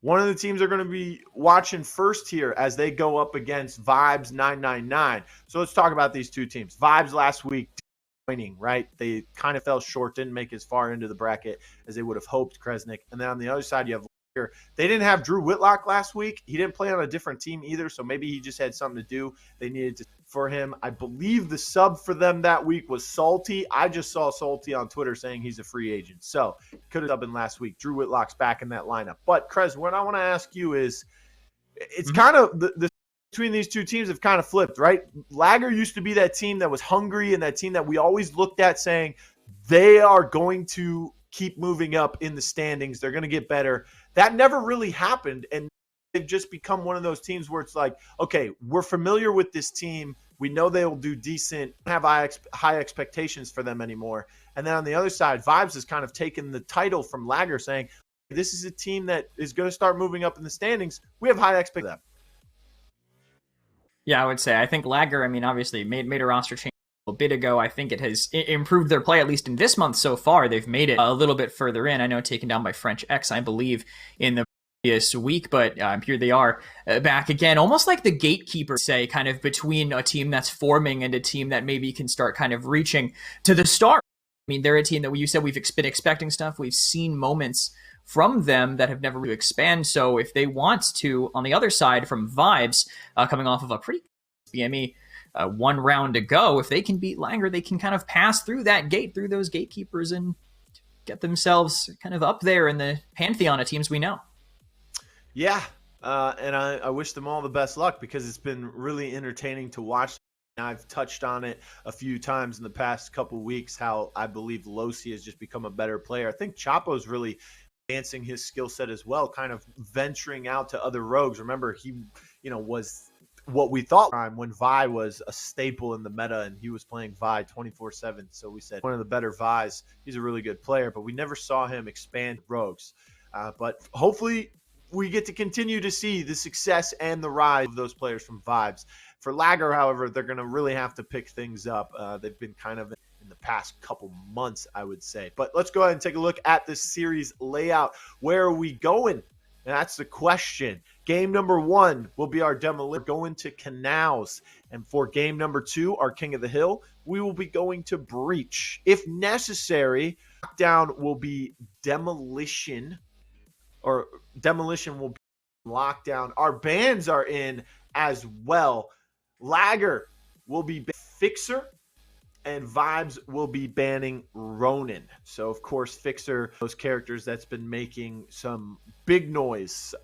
one of the teams are going to be watching first here as they go up against Vibes999. So let's talk about these two teams. Vibes last week, right? They kind of fell short, didn't make as far into the bracket as they would have hoped, Kresnik. And then on the other side, you have LAGr. They didn't have Drew Whitlock last week. He didn't play on a different team either, so maybe he just had something to do. They needed to for him. I believe the sub for them that week was Salty. I just saw Salty on Twitter saying he's a free agent. So could have been last week. Drew Whitlock's back in that lineup. But Kres, what I want to ask you is, it's kind of the between these two teams have kind of flipped, right? LAGr used to be that team that was hungry and that team that we always looked at saying they are going to keep moving up in the standings. They're going to get better. That never really happened. And they've just become one of those teams where it's like, okay, we're familiar with this team. We know they will do decent, have high expectations for them anymore. And then on the other side, Vibes has kind of taken the title from LAGr, saying, this is a team that is going to start moving up in the standings. We have high expectations for them. Yeah, I would say. I think LAGr, I mean, obviously made a roster change a bit ago. I think it has improved their play, at least in this month so far. They've made it a little bit further in. I know taken down by French X, I believe, in the previous week, but here they are back again, almost like the gatekeeper, say, kind of between a team that's forming and a team that maybe can start kind of reaching to the start. I mean, they're a team that you said we've been expecting stuff. We've seen moments from them that have never really expanded. So if they want to, on the other side from Vibes, coming off of a pretty BME 1 round to go, if they can beat LAGr, they can kind of pass through that gate, through those gatekeepers, and get themselves kind of up there in the pantheon of teams we know. Yeah, and I wish them all the best luck because it's been really entertaining to watch. I've touched on it a few times in the past couple weeks, how I believe Losi has just become a better player. I think Chapo's really advancing his skill set as well, kind of venturing out to other rogues. Remember, he was what we thought when Vi was a staple in the meta and he was playing Vi 24/7. So we said one of the betterVis. He's a really good player, but we never saw him expand rogues. But hopefully we get to continue to see the success and the rise of those players from Vibes. For LAGr, however, they're going to really have to pick things up. They've been kind of in the past couple months, I would say. But let's go ahead and take a look at this series layout. Where are we going? And that's the question. Game number 1 will be our Demolition, going to Canals. And for game number 2, our King of the Hill, we will be going to Breach. If necessary, lockdown will be Demolition, or Demolition will be lockdown. Our bans are in as well. LAGr will be Fixer, and Vibes will be banning Ronin. So, of course, Fixer, those characters that's been making some big noise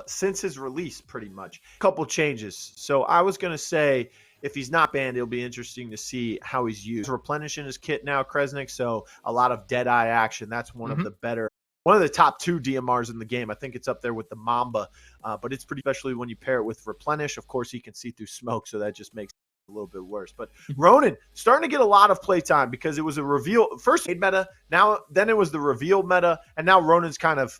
since his release, pretty much. A couple changes. So I was going to say, if he's not banned, it'll be interesting to see how he's used. Replenishing his kit now, Kresnik, so a lot of Deadeye action. That's one of the better, one of the top 2 DMRs in the game. I think it's up there with the Mamba, but it's pretty, especially when you pair it with Replenish. Of course, he can see through smoke, so that just makes a little bit worse. But Ronin starting to get a lot of playtime because it was a reveal first meta, then it was the reveal meta, and now Ronin's kind of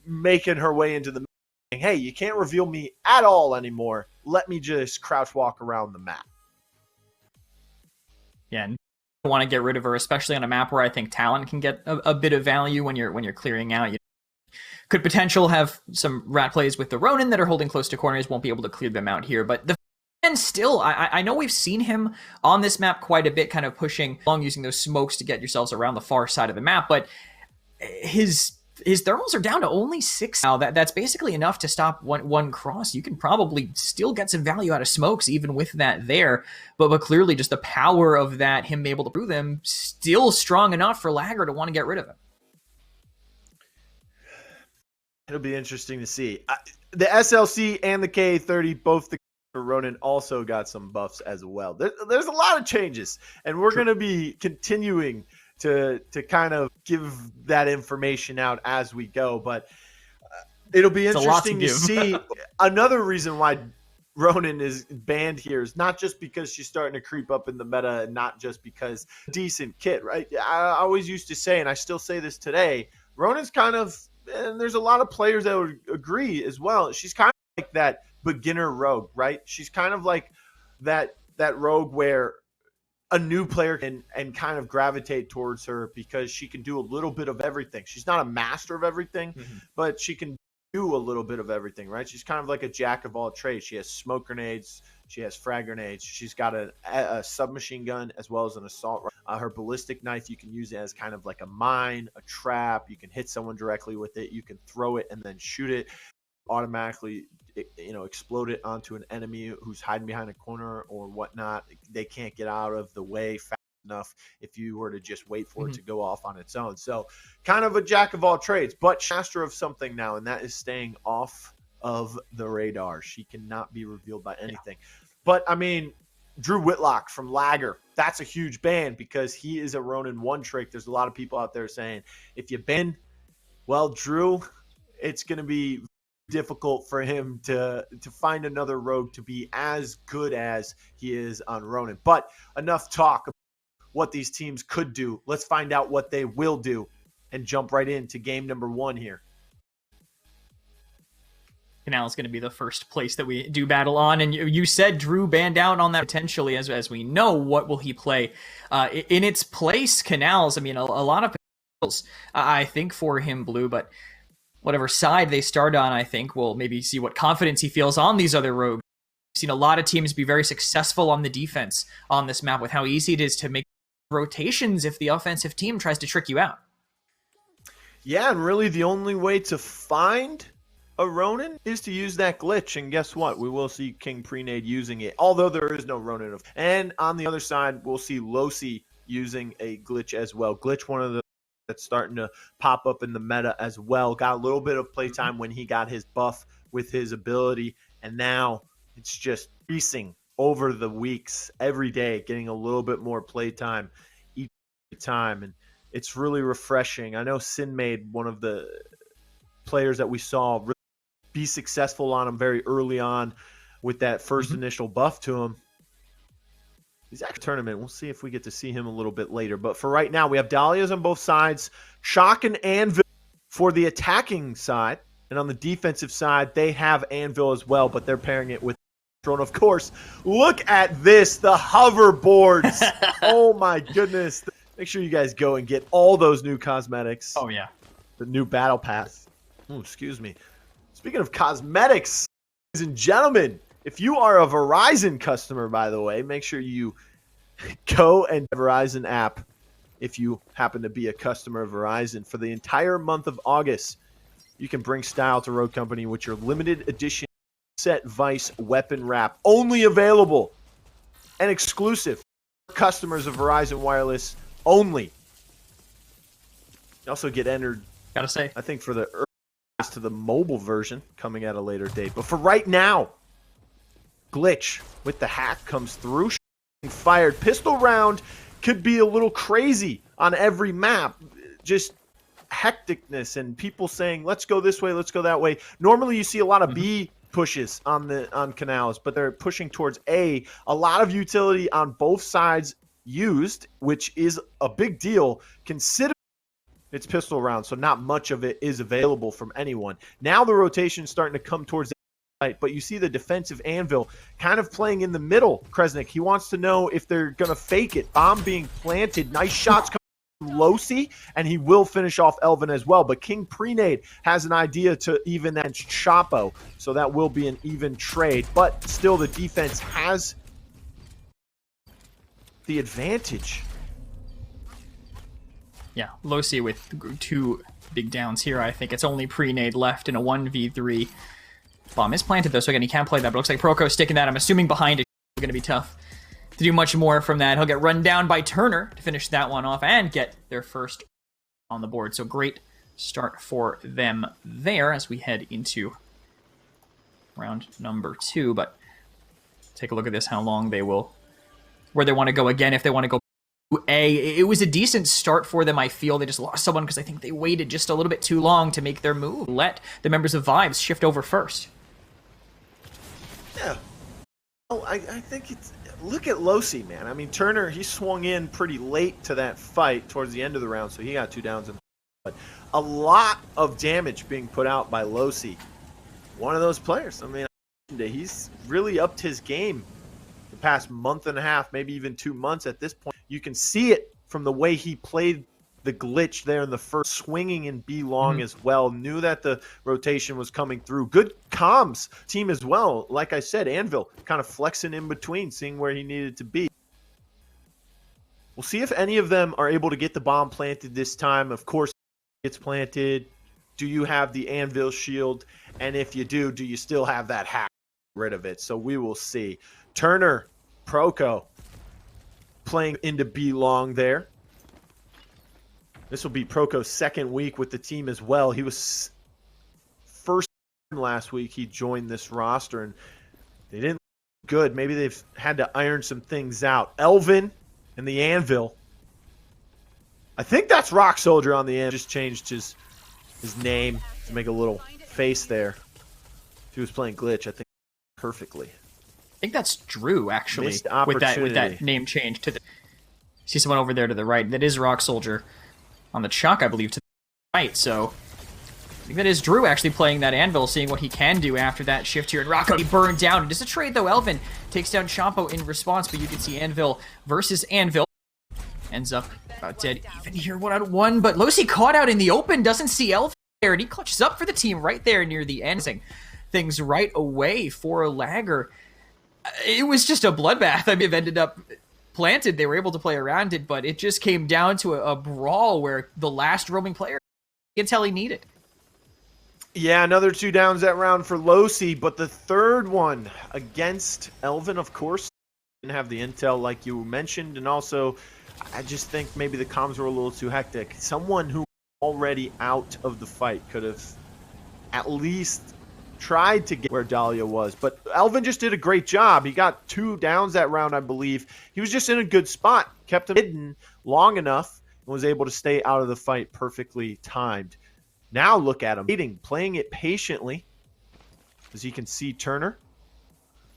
making her way into the meta, saying, hey, you can't reveal me at all anymore. Let me just crouch walk around the map. Yeah, and I want to get rid of her, especially on a map where I think talent can get a bit of value when you're clearing out. You could potentially have some rat plays with the Ronin that are holding close to corners, won't be able to clear them out here, but and still, I know we've seen him on this map quite a bit, kind of pushing along, using those smokes to get yourselves around the far side of the map, but his thermals are down to only 6 now. That's basically enough to stop one cross. You can probably still get some value out of smokes even with that there, but clearly just the power of that, him able to prove them, still strong enough for LAGr to want to get rid of him. It'll be interesting to see. The SLC and the K30, both the Ronin, also got some buffs as well. There's a lot of changes, and we're going to be continuing to kind of give that information out as we go, but it'll be interesting to see. Another reason why Ronin is banned here is not just because she's starting to creep up in the meta and not just because decent kit, right? I always used to say, and I still say this today, Ronin's kind of, and there's a lot of players that would agree as well, she's kind of like that beginner rogue, right? She's kind of like that rogue where a new player can and kind of gravitate towards her because she can do a little bit of everything. She's not a master of everything, but she can do a little bit of everything, right? She's kind of like a jack of all trades. She has smoke grenades, she has frag grenades, she's got a submachine gun as well as an assault rifle. Her ballistic knife, you can use it as kind of like a mine, a trap. You can hit someone directly with it. You can throw it and then shoot it, automatically, explode it onto an enemy who's hiding behind a corner or whatnot. They can't get out of the way fast enough if you were to just wait for it to go off on its own. So kind of a jack of all trades, but master of something now, and that is staying off of the radar. She cannot be revealed by anything. But I mean, Drew Whitlock from LAGr, that's a huge ban because he is a Ronin one trick. There's a lot of people out there saying if you ban, well, Drew, it's going to be difficult for him to find another rogue to be as good as he is on Ronin. But enough talk about what these teams could do. Let's find out what they will do and jump right into game number 1 here. Canal is going to be the first place that we do battle on, and you said Drew banned out on that potentially, as we know. What will he play in its place? Canals, I mean, a lot of potentials, I think, for him, Blue, but whatever side they start on, I think we'll maybe see what confidence he feels on these other rogues. We've seen a lot of teams be very successful on the defense on this map with how easy it is to make rotations if the offensive team tries to trick you out. Yeah, and really the only way to find a Ronin is to use that glitch, and guess what? We will see King Prenade using it, although there is no Ronin. And on the other side, we'll see Losi using a glitch as well. Glitch, one of the that's starting to pop up in the meta as well. Got a little bit of playtime when he got his buff with his ability, and now it's just increasing over the weeks, every day, getting a little bit more playtime each time, and it's really refreshing. I know Sin made one of the players that we saw really be successful on him very early on with that first initial buff to him. He's at a tournament. We'll see if we get to see him a little bit later. But for right now, we have Dahlias on both sides. Shock and Anvil for the attacking side. And on the defensive side, they have Anvil as well, but they're pairing it with Kestrel. Of course, look at this, the hoverboards. Oh my goodness. Make sure you guys go and get all those new cosmetics. Oh, yeah. The new battle pass. Oh, excuse me. Speaking of cosmetics, ladies and gentlemen, if you are a Verizon customer, by the way, make sure you go and Verizon app if you happen to be a customer of Verizon. For the entire month of August, you can bring style to Road Company with your limited edition set Vice weapon wrap. Only available and exclusive for customers of Verizon Wireless only. You also get entered, Gotta say, I think, for the early to the mobile version coming at a later date. But for right now, glitch with the hack comes through. Fired pistol round could be a little crazy on every map. Just hecticness and people saying, let's go this way, let's go that way. Normally you see a lot of B pushes on canals, but they're pushing towards A. A lot of utility on both sides used, which is a big deal considering it's pistol round, so not much of it is available from anyone. Now the rotation is starting to come towards the right, but you see the defensive Anvil kind of playing in the middle. Kresnik, he wants to know if they're going to fake it. Bomb being planted. Nice shots coming from Losi, and he will finish off Elvin as well. But King Prenade has an idea to even that Chapo, so that will be an even trade. But still, the defense has the advantage. Yeah, Losi with 2 big downs here. I think it's only Prenade left in a 1v3. Bomb is planted, though, so again, he can't play that. But it looks like Roco sticking that. I'm assuming behind it is going to be tough to do much more from that. He'll get run down by Turner to finish that one off and get their first on the board. So great start for them there as we head into round number 2. But take a look at this, how long they will, where they want to go again, if they want to go A. It was a decent start for them, I feel. They just lost someone because I think they waited just a little bit too long to make their move. Let the members of Vibes shift over first. Yeah. Oh, I think it's... Look at Losi, man. I mean, Turner, he swung in pretty late to that fight towards the end of the round, so he got 2 downs. But a lot of damage being put out by Losi. One of those players. I mean, he's really upped his game the past month and a half, maybe even 2 months at this point. You can see it from the way he played the glitch there in the first, swinging in B long as well. Knew that the rotation was coming through. Good comms team as well. Like I said, Anvil kind of flexing in between, seeing where he needed to be. We'll see if any of them are able to get the bomb planted this time. Of course, it's planted. Do you have the Anvil shield? And if you do you still have that hack? Rid of it. So we will see. Turner, Roco playing into B long there. This will be Roco's second week with the team as well. He was first last week. He joined this roster and they didn't look good. Maybe they've had to iron some things out. Elvin and the Anvil. I think that's Rock Soldier on the end. Just changed his name to make a little face there. If he was playing Glitch, I think perfectly. I think that's Drew, actually, Missed with opportunity. that name change to the. See someone over there to the right. That is Rock Soldier on the chalk, I believe, to the right. So I think that is Drew actually playing that Anvil, seeing what he can do after that shift here. And Roco, he burned down. Just a trade, though. Elvin takes down Champo in response, but you can see Anvil versus Anvil. Ends up about dead even here, 1-on-1. But Losi caught out in the open, doesn't see Elvin there, and he clutches up for the team right there near the end. Things right away for LAGr. It was just a bloodbath. I mean, it ended up planted. They were able to play around it, but it just came down to a brawl where the last roaming player until he needed. Yeah, another 2 downs that round for Losi, but the third one against Elvin, of course, didn't have the intel like you mentioned, and also I just think maybe the comms were a little too hectic. Someone who already out of the fight could have at least tried to get where Dahlia was, but Elvin just did a great job. He got 2 downs that round, I believe. He was just in a good spot, kept him hidden long enough, and was able to stay out of the fight, perfectly timed. Now look at him, playing it patiently, as you can see Turner.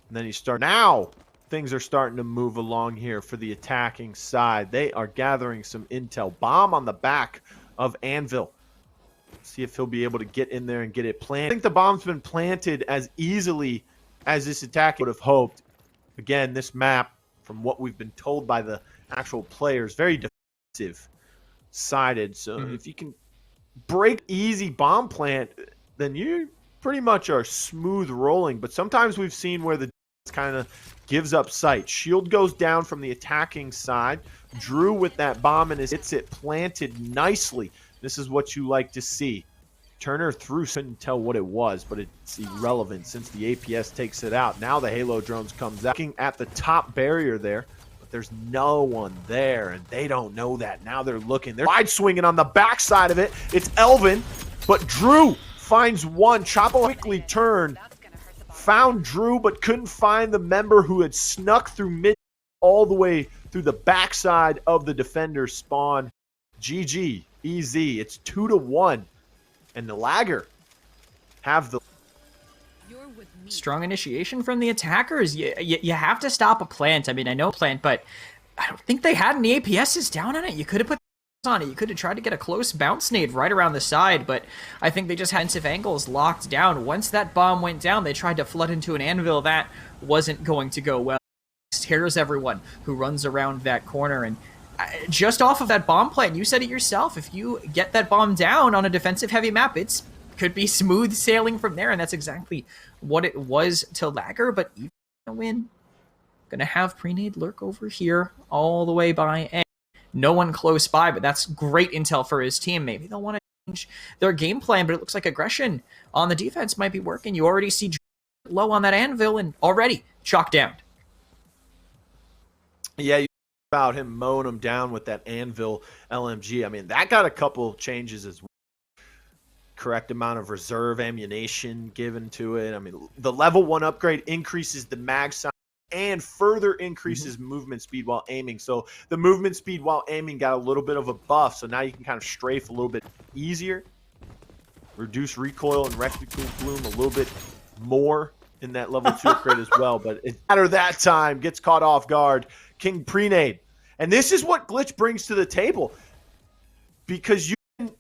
And then now things are starting to move along here for the attacking side. They are gathering some intel. Bomb on the back of Anvil. See if he'll be able to get in there and get it planted. I think the bomb's been planted as easily as this attack would have hoped. Again, this map, from what we've been told by the actual players, very defensive sided. So if you can break easy bomb plant, then you pretty much are smooth rolling. But sometimes we've seen where the defense kind of gives up sight. Shield goes down from the attacking side. Drew with that bomb and hits it planted nicely. This is what you like to see. Turner threw, couldn't tell what it was, but it's irrelevant since the APS takes it out. Now the Halo drones comes out. Looking at the top barrier there, but there's no one there, and they don't know that. Now they're looking. They're wide swinging on the backside of it. It's Elvin, but Drew finds one. Chapo quickly turned, found Drew, but couldn't find the member who had snuck through mid all the way through the backside of the defender's spawn. GG. Easy. It's 2-1, and the LAGr have the strong initiation from the attackers. You have to stop a plant. I mean, I know plant, but I don't think they had any APSs down on it. You could have put on it. You could have tried to get a close bounce nade right around the side, but I think they just had defensive angles locked down. Once that bomb went down, they tried to flood into an Anvil. That wasn't going to go well. Here's everyone who runs around that corner, and just off of that bomb plant, you said it yourself, if you get that bomb down on a defensive heavy map, it's could be smooth sailing from there, and that's exactly what it was to LAGr. But even a win, gonna have pre-nade lurk over here all the way by A. No one close by, but that's great intel for his team. Maybe they'll want to change their game plan, but it looks like aggression on the defense might be working. You already see low on that Anvil and already chalked down. Yeah, about him mowing him down with that Anvil LMG. I mean, that got a couple changes as well. Correct amount of reserve ammunition given to it. I mean, the level 1 upgrade increases the mag size and further increases movement speed while aiming. So the movement speed while aiming got a little bit of a buff. So now you can kind of strafe a little bit easier. Reduce recoil and reticle bloom a little bit more in that level 2 upgrade as well. But it matter that time, gets caught off guard. King pre-nade. And this is what Glitch brings to the table, because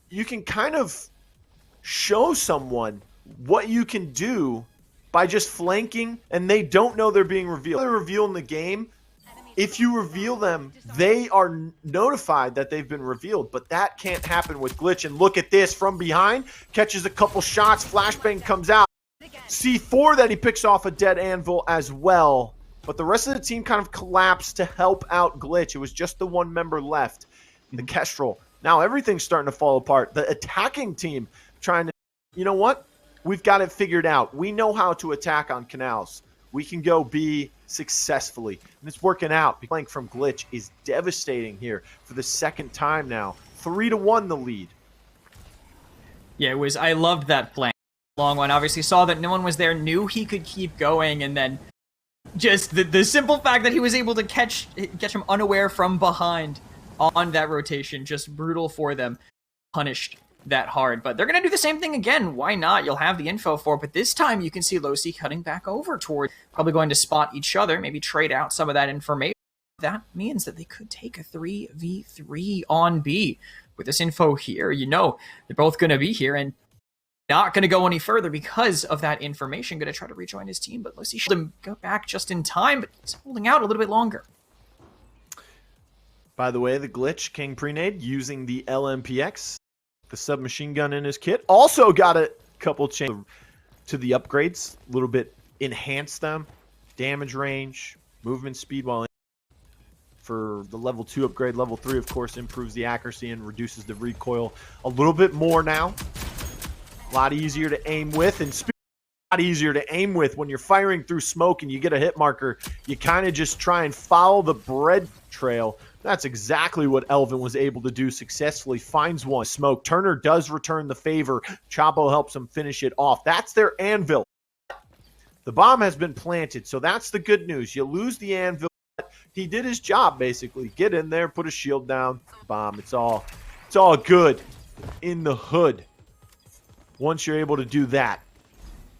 you can kind of show someone what you can do by just flanking, and they don't know they're being revealed. They're revealing the game, if you reveal them, they are notified that they've been revealed, but that can't happen with Glitch. And look at this, from behind, catches a couple shots, flashbang comes out. C4 that he picks off a dead anvil as well, but the rest of the team kind of collapsed to help out Glitch. It was just the one member left, the Kestrel. Now everything's starting to fall apart. The attacking team trying to, you know what? We've got it figured out. We know how to attack on canals. We can go B successfully, and it's working out. Playing from Glitch is devastating here for the second time now. 3-1 the lead. Yeah, it was. I loved that flank. Long one. Obviously saw that no one was there, knew he could keep going, and then just the simple fact that he was able to catch him unaware from behind on that rotation, just brutal for them. Punished that hard, but they're gonna do the same thing again. Why not? You'll have the info for it, but this time you can see losi cutting back over toward, probably going to spot each other, maybe trade out some of that information. That means that they could take a 3v3 on B. With this info here, you know they're both gonna be here and not gonna go any further because of that information. Gonna try to rejoin his team, but losi should him go back just in time, but he's holding out a little bit longer. By the way, the Glitch King Prenade using the LMPX, the submachine gun in his kit. Also got a couple changes to the upgrades. A little bit enhanced them. Damage range, movement speed while in. For the level 2 upgrade. Level 3, of course, improves the accuracy and reduces the recoil a little bit more now. A lot easier to aim with, and speed a lot easier to aim with when you're firing through smoke and you get a hit marker. You kind of just try and follow the bread trail. That's exactly what Elvin was able to do successfully. Finds one. Smoke. Turner does return the favor. Chapo helps him finish it off. That's their anvil. The bomb has been planted, so that's the good news. You lose the anvil. He did his job, basically. Get in there, put a shield down. Bomb. It's all good in the hood. Once you're able to do that.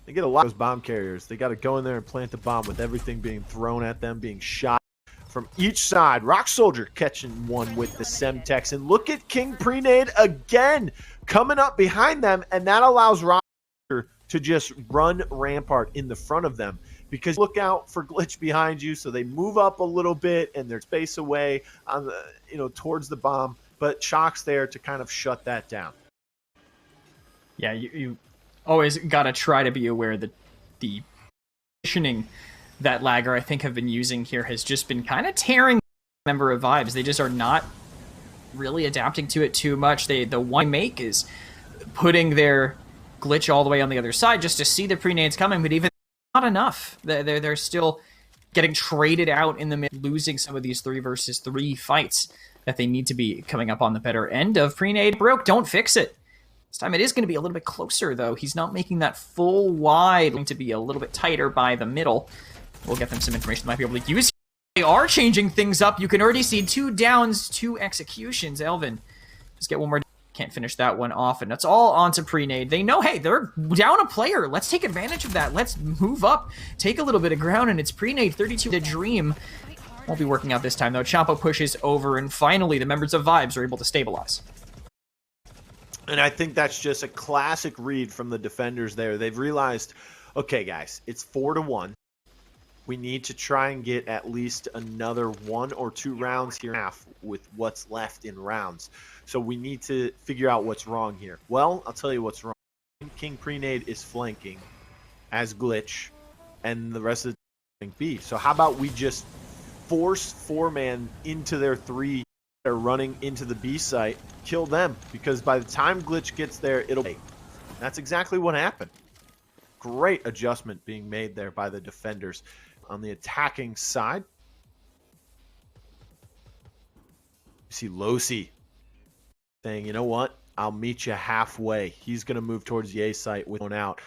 They get a lot of those bomb carriers. They got to go in there and plant the bomb with everything being thrown at them, being shot from each side. Rock Soldier catching one with the Semtex. And look at King Prenade again coming up behind them. And that allows Rock Soldier to just run Rampart in the front of them. Because look out for Glitch behind you. So they move up a little bit and they're space away on the, towards the bomb. But Shock's there to kind of shut that down. Yeah, you always got to try to be aware that the positioning that LAGr, I think, have been using here has just been kind of tearing a member of Vibes. They just are not really adapting to it too much. The one make is putting their Glitch all the way on the other side just to see the pre-nades coming, but even not enough. They're still getting traded out in the mid, losing some of these 3 versus 3 fights that they need to be coming up on the better end of. Pre-nade broke, don't fix it. This time it is going to be a little bit closer, though. He's not making that full wide, going to be a little bit tighter by the middle. We'll get them some information they might be able to use. They are changing things up. You can already see 2 downs, 2 executions. Elvin, just get one more. Can't finish that one off, and that's all onto Prenade. They know, hey, they're down a player. Let's take advantage of that. Let's move up, take a little bit of ground, and it's Prenade 32. The dream won't be working out this time, though. Chapo pushes over, and finally the members of Vibes are able to stabilize. And I think that's just a classic read from the defenders there. They've realized, okay, guys, it's 4-1. We need to try and get at least another 1 or 2 rounds here half with what's left in rounds. So we need to figure out what's wrong here. Well, I'll tell you what's wrong. King Prenade is flanking as Glitch, and the rest of the team B. So how about we just force 4-man into their 3 that are running into the B site, kill them, because by the time Glitch gets there, it'll be. That's exactly what happened. Great adjustment being made there by the defenders. On the attacking side, you see losi saying, you know what, I'll meet you halfway. He's going to move towards the A site with one out.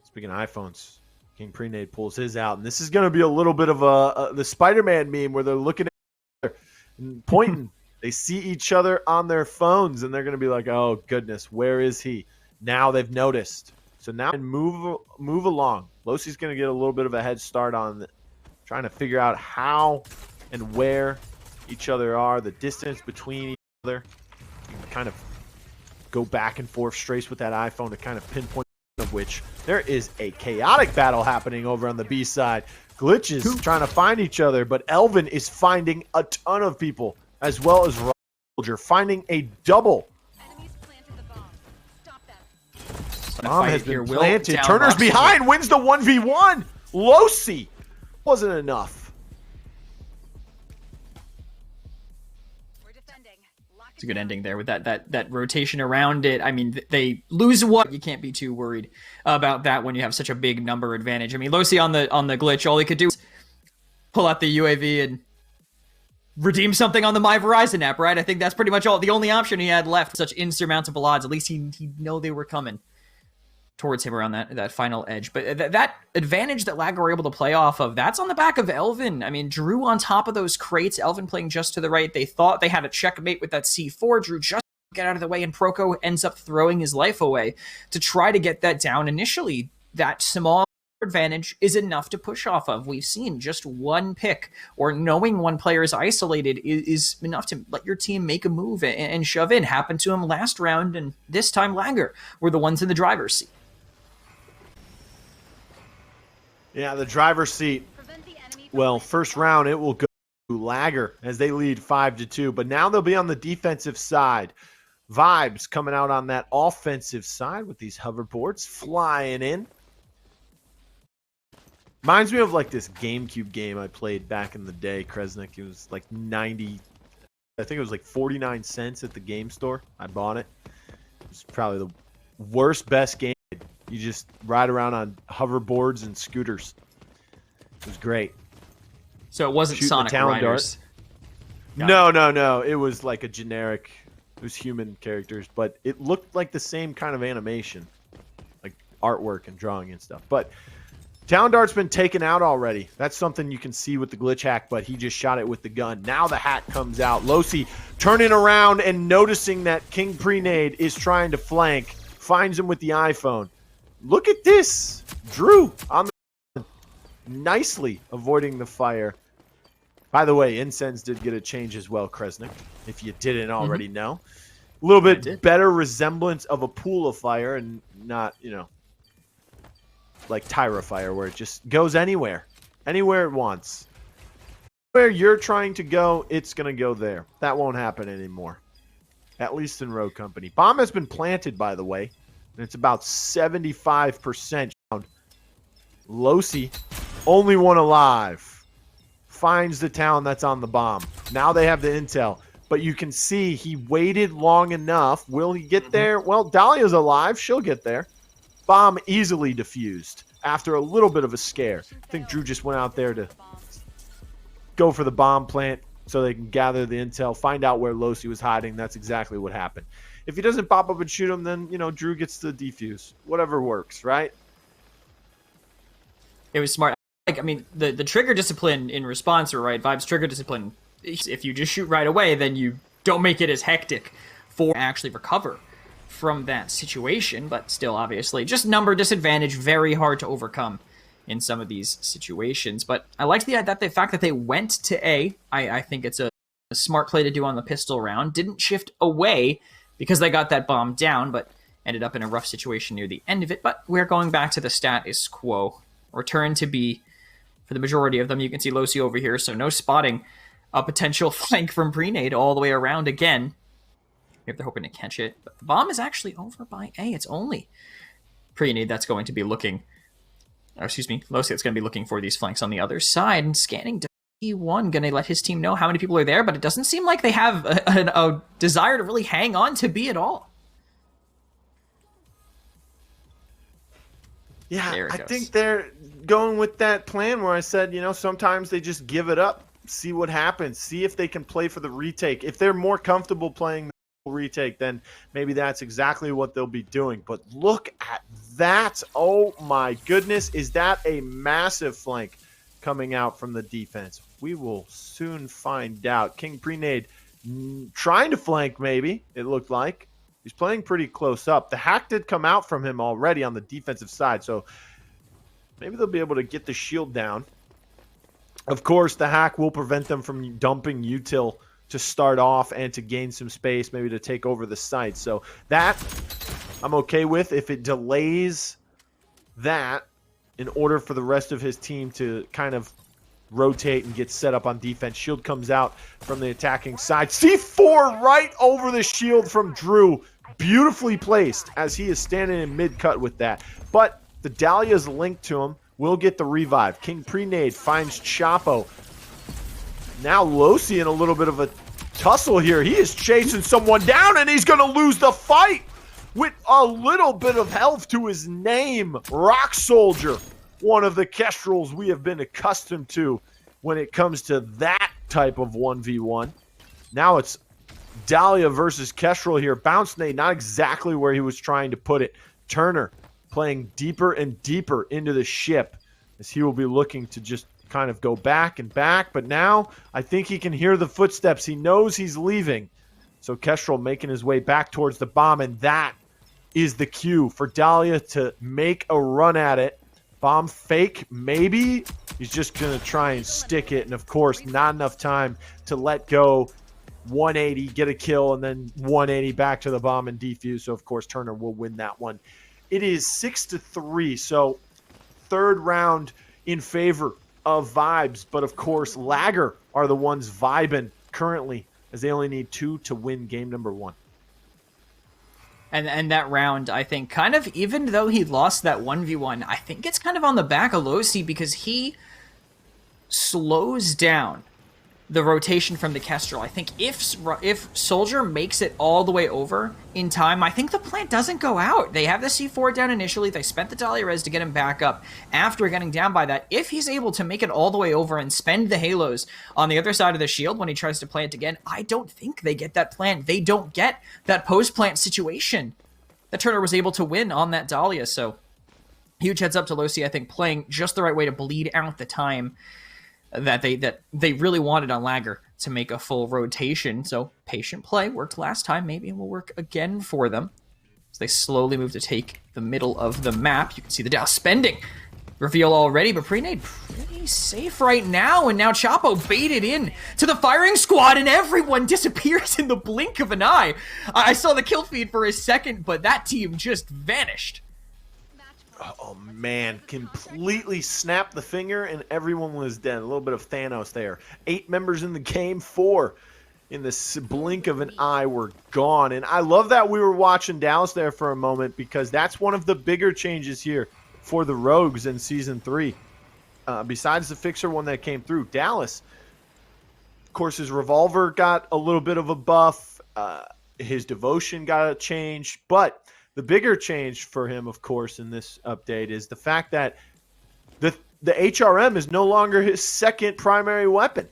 Speaking of iPhones, King Prenade pulls his out, and this is going to be a little bit of the Spider-Man meme where they're looking at each other and pointing. They see each other on their phones, and they're going to be like, oh, goodness, where is he? Now they've noticed. So now move along. Losi's going to get a little bit of a head start on trying to figure out how and where each other are, the distance between each other. You can kind of go back and forth straight with that iPhone to kind of pinpoint them of which, there is a chaotic battle happening over on the B side. Glitches trying to find each other, but Elvin is finding a ton of people, as well as Roger finding a double. Bomb has been planted. Turner's behind, wins the 1v1. Losi wasn't enough. It's a good ending there with that rotation around it. I mean, they lose one. You can't be too worried about that when you have such a big number advantage. I mean, Losi on the glitch, all he could do was pull out the UAV and redeem something on the My Verizon app, right? I think that's pretty much the only option he had left. Such insurmountable odds. At least he'd know they were coming towards him around that final edge. But that advantage that LAGr were able to play off of, that's on the back of Elvin. I mean, Drew on top of those crates, Elvin playing just to the right. They thought they had a checkmate with that C4. Drew just get out of the way, and Roco ends up throwing his life away to try to get that down initially. That small advantage is enough to push off of. We've seen just one pick or knowing one player is isolated is enough to let your team make a move and shove in. Happened to him last round, and this time LAGr were the ones in the driver's seat. Yeah, the driver's seat. Well, first round, it will go to LAGr as they lead 5-2. But now they'll be on the defensive side. Vibes coming out on that offensive side with these hoverboards flying in. Reminds me of like this GameCube game I played back in the day, Kresnik. It was like 90, I think it was like 49 cents at the game store. I bought it. It was probably the worst, best game. You just ride around on hoverboards and scooters. It was great. So it wasn't Sonic Riders. No. It was like a generic. It was human characters, but it looked like the same kind of animation, like artwork and drawing and stuff. But Town Dart's been taken out already. That's something you can see with the glitch hack, but he just shot it with the gun. Now the hack comes out. Losi turning around and noticing that King Prenade is trying to flank. Finds him with the iPhone. Look at this. Drew on the nicely avoiding the fire. By the way, Incense did get a change as well, Kresnik, if you didn't already know. A little bit better resemblance of a pool of fire and not, like Tyra fire where it just goes anywhere. Anywhere it wants. Where you're trying to go, it's going to go there. That won't happen anymore. At least in Road Company. Bomb has been planted, by the way. And it's about 75% down. Losi, only one alive. Finds the town that's on the bomb. Now they have the intel. But you can see he waited long enough. Will he get there? Well, Dahlia's alive. She'll get there. Bomb easily defused after a little bit of a scare. I think Drew just went out there to go for the bomb plant so they can gather the intel, find out where Losi was hiding. That's exactly what happened. If he doesn't pop up and shoot him, then, Drew gets the defuse. Whatever works, right? It was smart. I mean, the trigger discipline in response, or right, Vibes trigger discipline, if you just shoot right away, then you don't make it as hectic for actually recover from that situation. But still, obviously, just number disadvantage, very hard to overcome in some of these situations. But I liked the fact that they went to A. I think it's a smart play to do on the pistol round. Didn't shift away because they got that bomb down, but ended up in a rough situation near the end of it. But we're going back to the status quo. Return to B for the majority of them. You can see Losi over here, so no spotting a potential flank from Prenade all the way around again. If they're hoping to catch it. But the bomb is actually over by A. It's only Prenade that's going to be looking, Losi that's going to be looking for these flanks on the other side and scanning E1, going to let his team know how many people are there, but it doesn't seem like they have a desire to really hang on to B at all. Yeah, I think they're going with that plan where I said, sometimes they just give it up, see what happens, see if they can play for the retake. If they're more comfortable playing the retake, then maybe that's exactly what they'll be doing. But look at that. Oh my goodness. Is that a massive flank coming out from the defense? We will soon find out. King Prenade trying to flank, maybe, it looked like. He's playing pretty close up. The hack did come out from him already on the defensive side, so maybe they'll be able to get the shield down. Of course, the hack will prevent them from dumping util to start off and to gain some space, maybe to take over the site. So that I'm okay with. If it delays that in order for the rest of his team to kind of rotate and get set up on defense. Shield comes out from the attacking side. C4 right over the shield from Drew. Beautifully placed as he is standing in mid-cut with that. But the Dahlia's linked to him. Will get the revive. King Prenade finds Chapo. Now Losi in a little bit of a tussle here. He is chasing someone down and he's going to lose the fight with a little bit of health to his name. Rock Soldier. One of the Kestrels we have been accustomed to when it comes to that type of 1v1. Now it's Dahlia versus Kestrel here. Bounce Nade, not exactly where he was trying to put it. Turner playing deeper and deeper into the ship as he will be looking to just kind of go back and back. But now I think he can hear the footsteps. He knows he's leaving. So Kestrel making his way back towards the bomb, and that is the cue for Dahlia to make a run at it. Bomb fake, maybe. He's just going to try and stick it. And, of course, not enough time to let go. 180, get a kill, and then 180 back to the bomb and defuse. So, of course, Turner will win that one. It is 6-3. So, third round in favor of Vibes. But, of course, LAGr are the ones vibing currently as they only need 2 to win game number 1. And that round, I think, kind of, even though he lost that 1v1, I think it's kind of on the back of Losi because he slows down the rotation from the Kestrel. I think if Soldier makes it all the way over in time, I think the plant doesn't go out. They have the C4 down initially. They spent the Dahlia res to get him back up after getting down by that. If he's able to make it all the way over and spend the halos on the other side of the shield when he tries to plant again, I don't think they get that plant. They don't get that post-plant situation that Turner was able to win on that Dahlia. So huge heads up to Losi, I think, playing just the right way to bleed out the time that they really wanted on LAGr to make a full rotation. So patient play worked last time. Maybe it will work again for them. As they slowly move to take the middle of the map. You can see the Dow spending reveal already, but Prenade pretty safe right now. And now Chapo baited in to the firing squad and everyone disappears in the blink of an eye. I saw the kill feed for a second, but that team just vanished. Oh, man. Completely snapped the finger, and everyone was dead. A little bit of Thanos there. 8 members in the game. 4 in the blink of an eye were gone. And I love that we were watching Dallas there for a moment because that's one of the bigger changes here for the Rogues in Season 3. Besides the Fixer one that came through, Dallas, of course, his Revolver got a little bit of a buff. His Devotion got a change, but the bigger change for him, of course, in this update is the fact that the HRM is no longer his second primary weapon,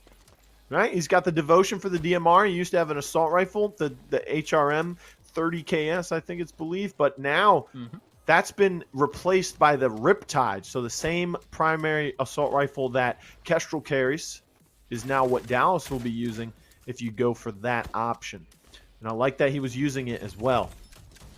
right? He's got the Devotion for the DMR. He used to have an assault rifle, the HRM 30KS, I think it's believed, but now that's been replaced by the Riptide. So the same primary assault rifle that Kestrel carries is now what Dallas will be using if you go for that option. And I like that he was using it as well.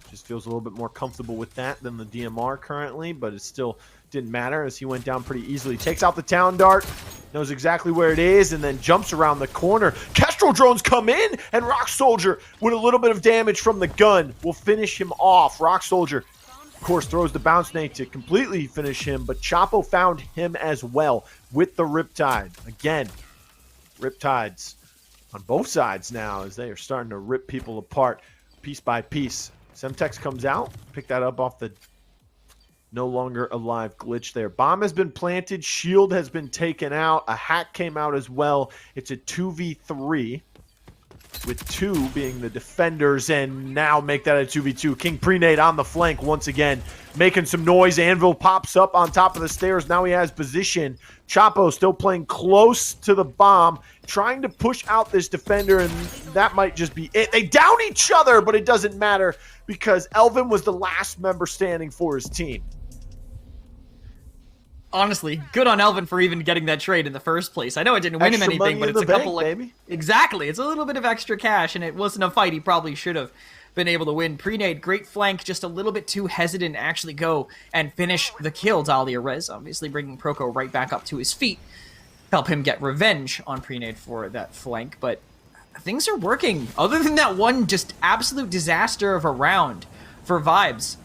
Just feels a little bit more comfortable with that than the DMR currently, but it still didn't matter as he went down pretty easily. Takes out the Town Dart, knows exactly where it is, and then jumps around the corner. Kestrel drones come in, and Rock Soldier, with a little bit of damage from the gun, will finish him off. Rock Soldier, of course, throws the Bounce Nade to completely finish him, but Chapo found him as well with the Riptide. Again, Riptides on both sides now as they are starting to rip people apart piece by piece. Semtex comes out, pick that up off the no longer alive glitch there. Bomb has been planted, shield has been taken out, a hack came out as well. It's a 2v3 with 2 being the defenders, and now make that a 2v2. King Prenade on the flank once again, making some noise. Anvil pops up on top of the stairs. Now he has position. Chapo still playing close to the bomb, trying to push out this defender, and that might just be it. They down each other, but it doesn't matter because Elvin was the last member standing for his team. Honestly, good on Elvin for even getting that trade in the first place. I know it didn't win him anything, but it's a couple like baby. Exactly. It's a little bit of extra cash, and it wasn't a fight he probably should have been able to win. Prenade, great flank, just a little bit too hesitant to actually go and finish the kill. Dahlia res, obviously bringing Roco right back up to his feet. Help him get revenge on Prenade for that flank, but things are working. Other than that one just absolute disaster of a round for Vibes,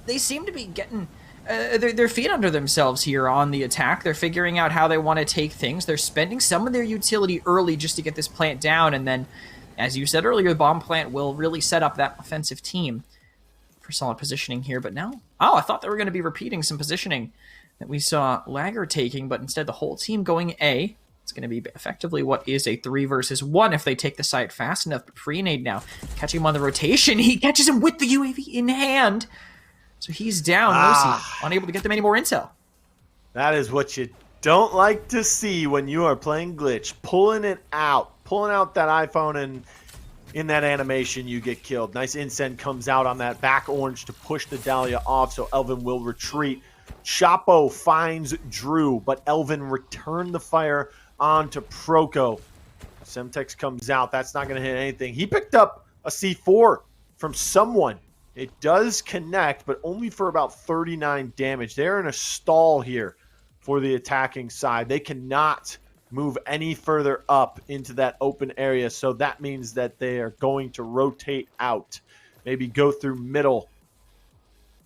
they seem to be getting their feet under themselves here on the attack. They're figuring out how they want to take things. They're spending some of their utility early just to get this plant down, and then, as you said earlier, the bomb plant will really set up that offensive team for solid positioning here. But now, I thought they were going to be repeating some positioning that we saw LAGr taking, but instead the whole team going A. It's going to be effectively what is a 3 versus 1 if they take the site fast enough. But Pre-Nade now, catching him on the rotation. He catches him with the UAV in hand. So he's down. Losi, unable to get them any more intel. That is what you don't like to see when you are playing Glitch. Pulling out that iPhone, and in that animation you get killed. Nice incend comes out on that back orange to push the Dahlia off, so Elvin will retreat. Chapo finds Drew, but Elvin returned the fire onto Roco. Semtex comes out. That's not going to hit anything. He picked up a C4 from someone. It does connect, but only for about 39 damage. They're in a stall here for the attacking side. They cannot move any further up into that open area, so that means that they are going to rotate out. Maybe go through middle.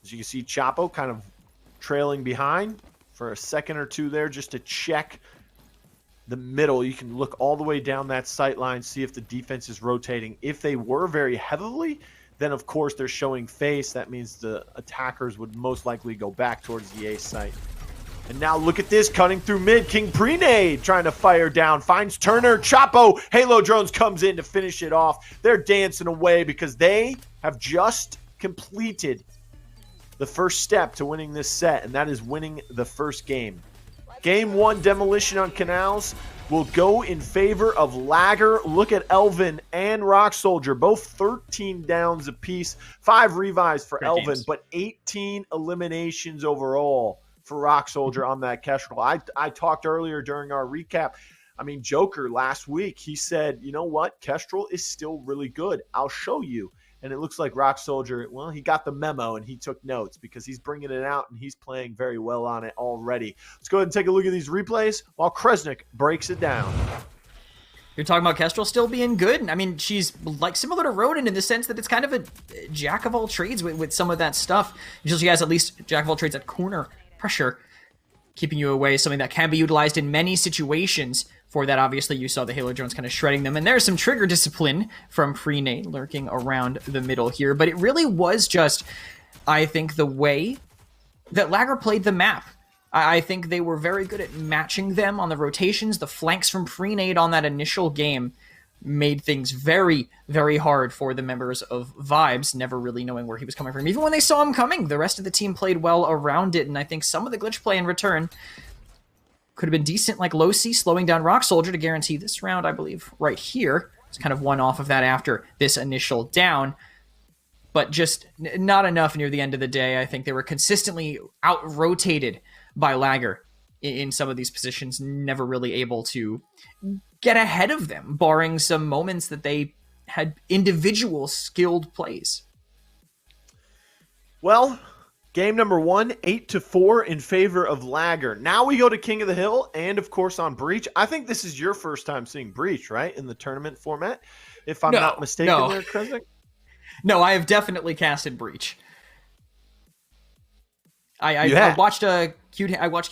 As you can see, Chapo kind of trailing behind for a second or two there just to check the middle. You can look all the way down that sight line, see if the defense is rotating. If they were very heavily, then of course they're showing face. That means the attackers would most likely go back towards the A site. And now look at this, cutting through mid. King Pre-Nade trying to fire down, finds Turner. Chapo, Halo Drones comes in to finish it off. They're dancing away because they have just completed the first step to winning this set, and that is winning the first game. Game 1 demolition on Canals will go in favor of LAGr. Look at Elvin and Rock Soldier, both 13 downs apiece. 5 revives for Elvin, games, but 18 eliminations overall for Rock Soldier on that Kestrel. I talked earlier during our recap. I mean, Joker last week, he said, you know what? Kestrel is still really good. I'll show you. And it looks like Rock Soldier, well, he got the memo and he took notes because he's bringing it out and he's playing very well on it already. Let's go ahead and take a look at these replays while Kresnik breaks it down. You're talking about Kestrel still being good. I mean, she's like similar to Ronin in the sense that it's kind of a jack of all trades with some of that stuff. She has at least jack of all trades at corner pressure, keeping you away, something that can be utilized in many situations. For that, obviously, you saw the Halo Drones kind of shredding them. And there's some trigger discipline from Pre-Nade lurking around the middle here. But it really was just, I think, the way that LAGr played the map. I think they were very good at matching them on the rotations. The flanks from Pre-Nade on that initial game made things very, very hard for the members of Vibes, never really knowing where he was coming from. Even when they saw him coming, the rest of the team played well around it. And I think some of the glitch play in return could have been decent, like Losi slowing down Rock Soldier to guarantee this round, I believe, right here. It's kind of one off of that after this initial down, but just not enough near the end of the day. I think they were consistently out-rotated by LAGr in some of these positions, never really able to get ahead of them, barring some moments that they had individual skilled plays. Well, game number 1, 8-4 in favor of LAGr. Now we go to King of the Hill and, of course, on Breach. I think this is your first time seeing Breach, right, in the tournament format, if I'm not mistaken there, Kresnik? No, I have definitely casted Breach. I watched Cute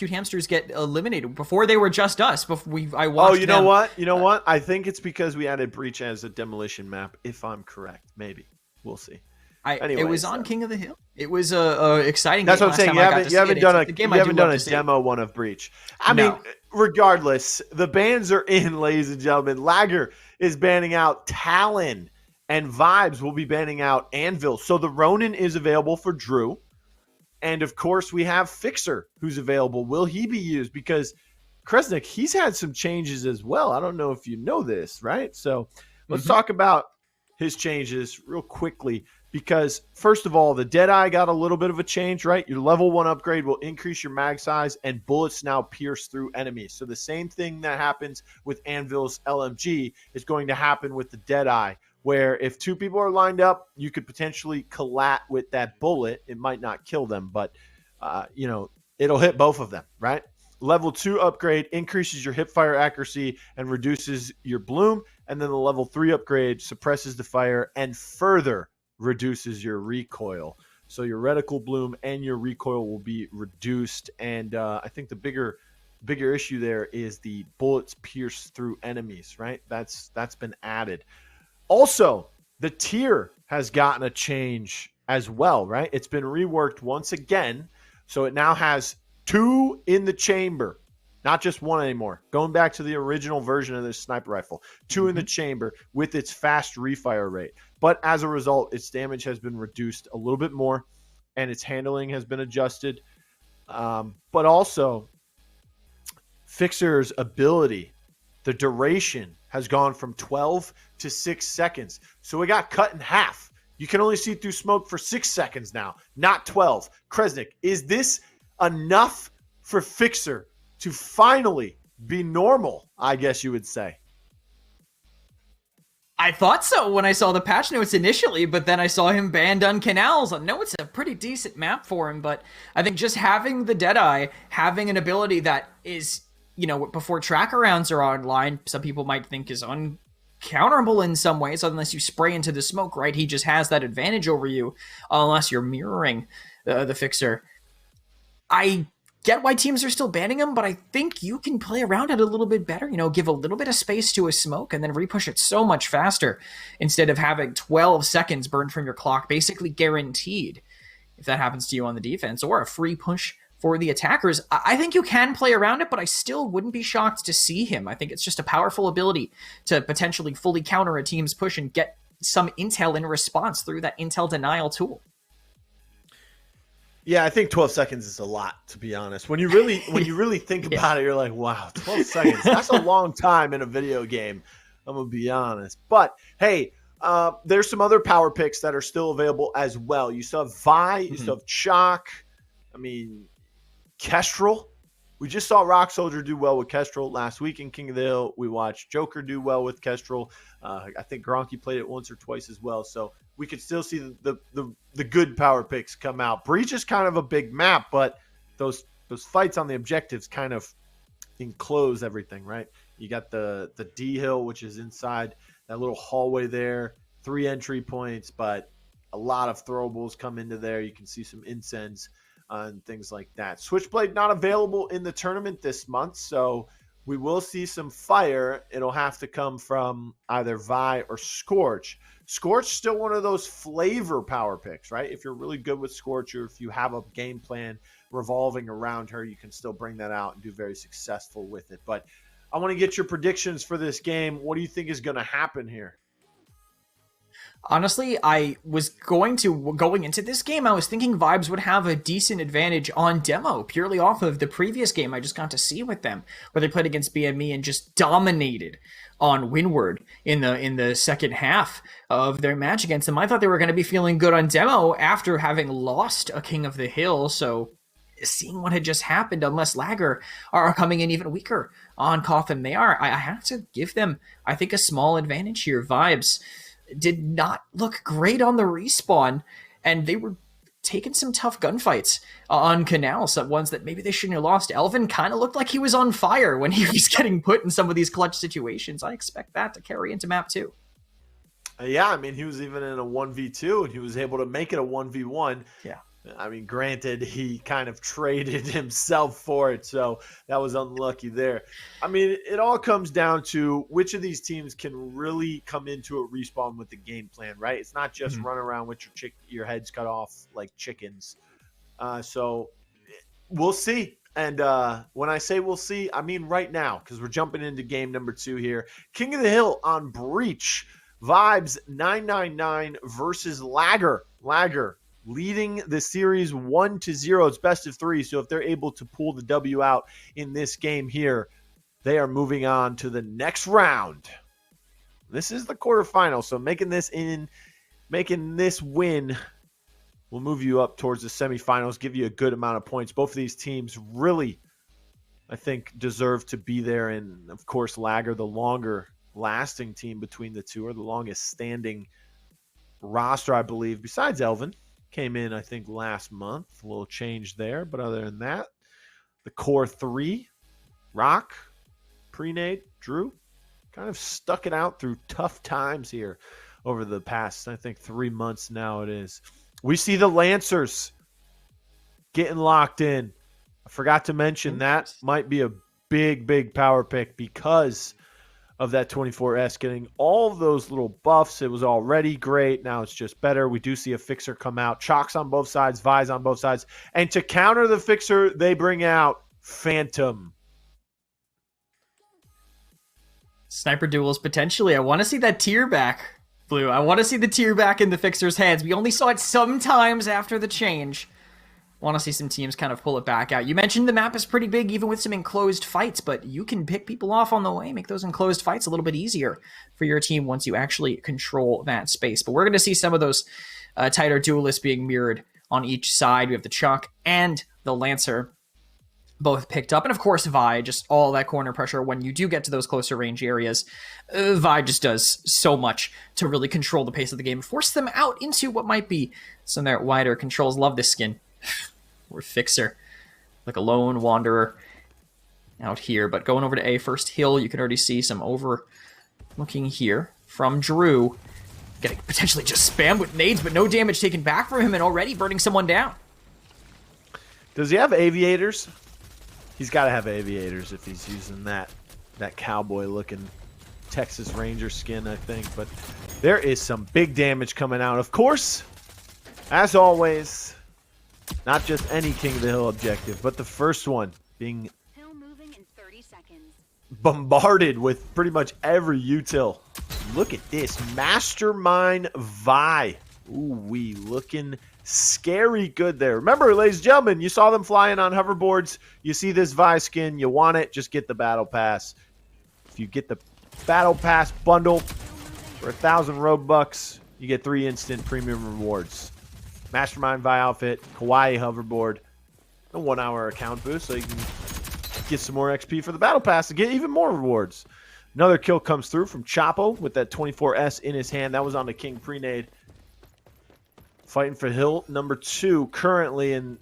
Hamsters get eliminated before they were just us. Before I watched. Know what? You know what? I think it's because we added Breach as a demolition map. If I'm correct, maybe we'll see. It was on King of the Hill. It was a exciting. That's game what I'm saying. You haven't done a demo one of Breach. I mean, regardless, the bans are in, ladies and gentlemen. LAGr is banning out Talon, and Vibes will be banning out Anvil. So the Ronin is available for Drew. And, of course, we have Fixer, who's available. Will he be used? Because Kresnik, he's had some changes as well. I don't know if you know this, right? So let's talk about his changes real quickly. Because, first of all, the Deadeye got a little bit of a change, right? Your level 1 upgrade will increase your mag size, and bullets now pierce through enemies. So the same thing that happens with Anvil's LMG is going to happen with the Deadeye, where if 2 people are lined up, you could potentially collat with that bullet. It might not kill them, but, it'll hit both of them, right? Level 2 upgrade increases your hipfire accuracy and reduces your bloom. And then the level 3 upgrade suppresses the fire and further reduces your recoil. So your reticle bloom and your recoil will be reduced. And I think the bigger issue there is the bullets pierce through enemies, right? That's been added. Also, the tier has gotten a change as well, right? It's been reworked once again. So it now has 2 in the chamber, not just 1 anymore. Going back to the original version of this sniper rifle, 2 in the chamber with its fast refire rate. But as a result, its damage has been reduced a little bit more and its handling has been adjusted. But also, Fixer's ability, the duration has gone from 12 to 6 seconds. So it got cut in half. You can only see through smoke for 6 seconds now, not 12. Kresnik, is this enough for Fixer to finally be normal, I guess you would say? I thought so when I saw the patch notes initially, but then I saw him banned on canals. I know it's a pretty decent map for him, but I think just having the Deadeye, having an ability that is, before tracker rounds are online, some people might think is uncounterable in some ways, unless you spray into the smoke, right? He just has that advantage over you, unless you're mirroring the Fixer. I get why teams are still banning him, but I think you can play around it a little bit better, give a little bit of space to a smoke and then repush it so much faster instead of having 12 seconds burned from your clock, basically guaranteed, if that happens to you on the defense, or a free push for the attackers. I think you can play around it, but I still wouldn't be shocked to see him. I think it's just a powerful ability to potentially fully counter a team's push and get some intel in response through that intel denial tool. Yeah, I think 12 seconds is a lot, to be honest. When you really think about it, you're like, wow, 12 seconds. That's a long time in a video game. I'm going to be honest. But, hey, there's some other power picks that are still available as well. You still have Vi, you still have Chalk. Kestrel. We just saw Rock Soldier do well with Kestrel last week in King of the Hill. We watched Joker do well with Kestrel. I think Gronky played it once or twice as well. So we could still see the good power picks come out. Breach is kind of a big map, but those fights on the objectives kind of enclose everything, right? You got the D Hill, which is inside that little hallway there. 3 entry points, but a lot of throwables come into there. You can see some incense and things like that. Switchblade not available in the tournament this month, so we will see some fire. It'll have to come from either Vi or Scorch. Scorch still one of those flavor power picks, right? If you're really good with Scorch, or if you have a game plan revolving around her, you can still bring that out and do very successful with it. But I want to get your predictions for this game. What do you think is going to happen here? Honestly, I was going into this game, I was thinking Vibes would have a decent advantage on demo, purely off of the previous game I just got to see with them, where they played against BME and just dominated on Windward in the second half of their match against them. I thought they were going to be feeling good on demo after having lost a King of the Hill, so seeing what had just happened, unless LAGr are coming in even weaker on Coffin, they are. I have to give them, I think, a small advantage here. Vibes did not look great on the respawn, and they were taking some tough gunfights on canals, ones that maybe they shouldn't have lost. Elvin kind of looked like he was on fire when he was getting put in some of these clutch situations. I expect that to carry into map 2. Yeah, he was even in a 1v2, and he was able to make it a 1v1. Yeah. Granted, he kind of traded himself for it, so that was unlucky there. It all comes down to which of these teams can really come into a respawn with the game plan, right? It's not just run around with your heads cut off like chickens. So we'll see. And when I say we'll see, I mean right now, because we're jumping into game number 2 here. King of the Hill on Breach. Vibes999 versus LAGr. LAGr leading the series 1-0. It's best of 3. So if they're able to pull the W out in this game here, they are moving on to the next round. This is the quarterfinal. So making this win will move you up towards the semifinals, give you a good amount of points. Both of these teams really, I think, deserve to be there. And of course, LAGr, the longer lasting team between the two, or the longest standing roster, I believe, besides Elvin. Came in, I think, last month. A little change there. But other than that, the core 3, Rock, Prenade, Drew, kind of stuck it out through tough times here over the past, I think, 3 months now it is. We see the Lancers getting locked in. I forgot to mention that might be a big power pick because of that 24S getting all those little buffs. It was already great. Now it's just better. We do see a fixer come out. Chalks on both sides, Vi's on both sides. And to counter the fixer, they bring out Phantom. Sniper duels, potentially. I want to see that tier back, Blue. I want to see the tier back in the fixer's hands. We only saw it sometimes after the change. Want to see some teams kind of pull it back out. You mentioned the map is pretty big, even with some enclosed fights, but you can pick people off on the way, make those enclosed fights a little bit easier for your team once you actually control that space. But we're going to see some of those tighter duelists being mirrored on each side. We have the Chalk and the Lancer both picked up. And of course, Vi, just all that corner pressure when you do get to those closer range areas. Vi just does so much to really control the pace of the game, force them out into what might be some of their wider controls. Love this skin. Or Fixer, like a lone wanderer out here. But going over to A, first hill, you can already see some overlooking here from Drew. Getting potentially just spammed with nades, but no damage taken back from him and already burning someone down. Does he have aviators? He's got to have aviators if he's using that cowboy-looking Texas Ranger skin, I think. But there is some big damage coming out. Of course, as always, not just any King of the Hill objective, but the first one being hill moving in 30 seconds. Bombarded with pretty much every util. Look at this. Mastermind Vi. Ooh, we looking scary good there. Remember, ladies and gentlemen, you saw them flying on hoverboards. You see this Vi skin. You want it, just get the Battle Pass. If you get the Battle Pass bundle for 1,000 Robux, you get 3 instant premium rewards. Mastermind Vi outfit, Kawaii hoverboard, a 1-hour account boost so you can get some more XP for the Battle Pass to get even more rewards. Another kill comes through from Chapo with that 24S in his hand. That was on the King Prenade. Fighting for hill number 2 currently. And,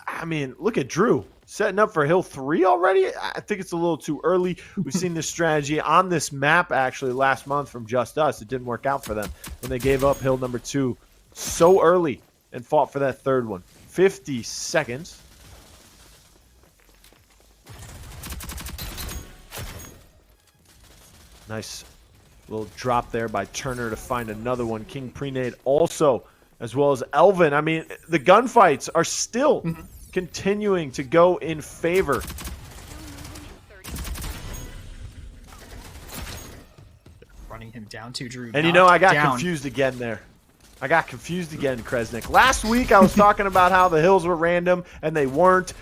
I mean, look at Drew. Setting up for hill 3 already? I think it's a little too early. We've seen this strategy on this map, actually, last month from Just Us. It didn't work out for them when they gave up hill number 2 so early and fought for that third one. 50 seconds. Nice little drop there by Turner to find another one. King Prenade also, as well as Elvin. I mean, the gunfights are still continuing to go in favor. Running him down to Drew. And you know, I got confused again there. I got confused again, Kresnik. Last week, I was talking about how the hills were random, and they weren't.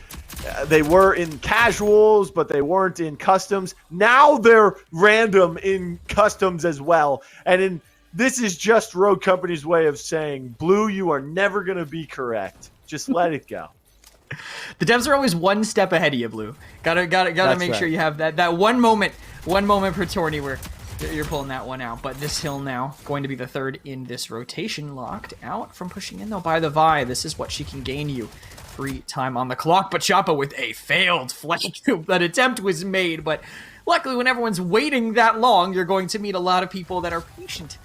They were in casuals, but they weren't in customs. Now they're random in customs as well. And this is just Rogue Company's way of saying, Blue, you are never going to be correct. Just let it go. The devs are always one step ahead of you, Blue. Gotta make sure you have that one moment per tourney where you're pulling that one out. But this hill now going to be the third in this rotation. Locked out from pushing in though by the Vi. This is what she can gain you. Free time on the clock, but Choppa with a failed flank. That attempt was made, but luckily when everyone's waiting that long, you're going to meet a lot of people that are patiently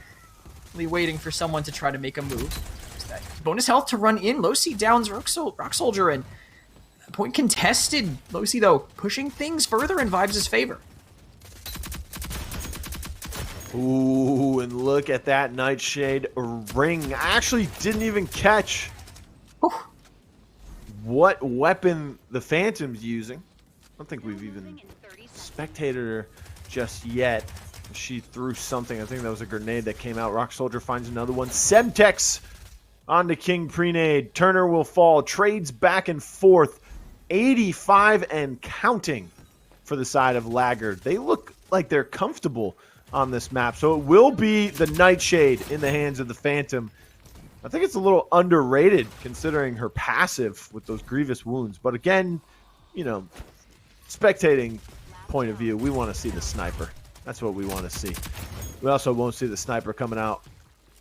waiting for someone to try to make a move. There's that bonus health to run in. Losi downs Rock Soldier, and point contested. Losi, though, pushing things further in Vibes' favor. Ooh, and look at that Nightshade ring. I actually didn't even catch what weapon the Phantom's using. I don't think we've even spectated her just yet. She threw something. I think that was a grenade that came out. Rock Soldier finds another one. Semtex onto King Prenade. Turner will fall. Trades back and forth. 85 and counting for the side of LAGr. They look like they're comfortable on this map. So it will be the Nightshade in the hands of the Phantom. I think it's a little underrated considering her passive with those grievous wounds. But again, you know, spectating point of view, we want to see the sniper. That's what we want to see. We also won't see the sniper coming out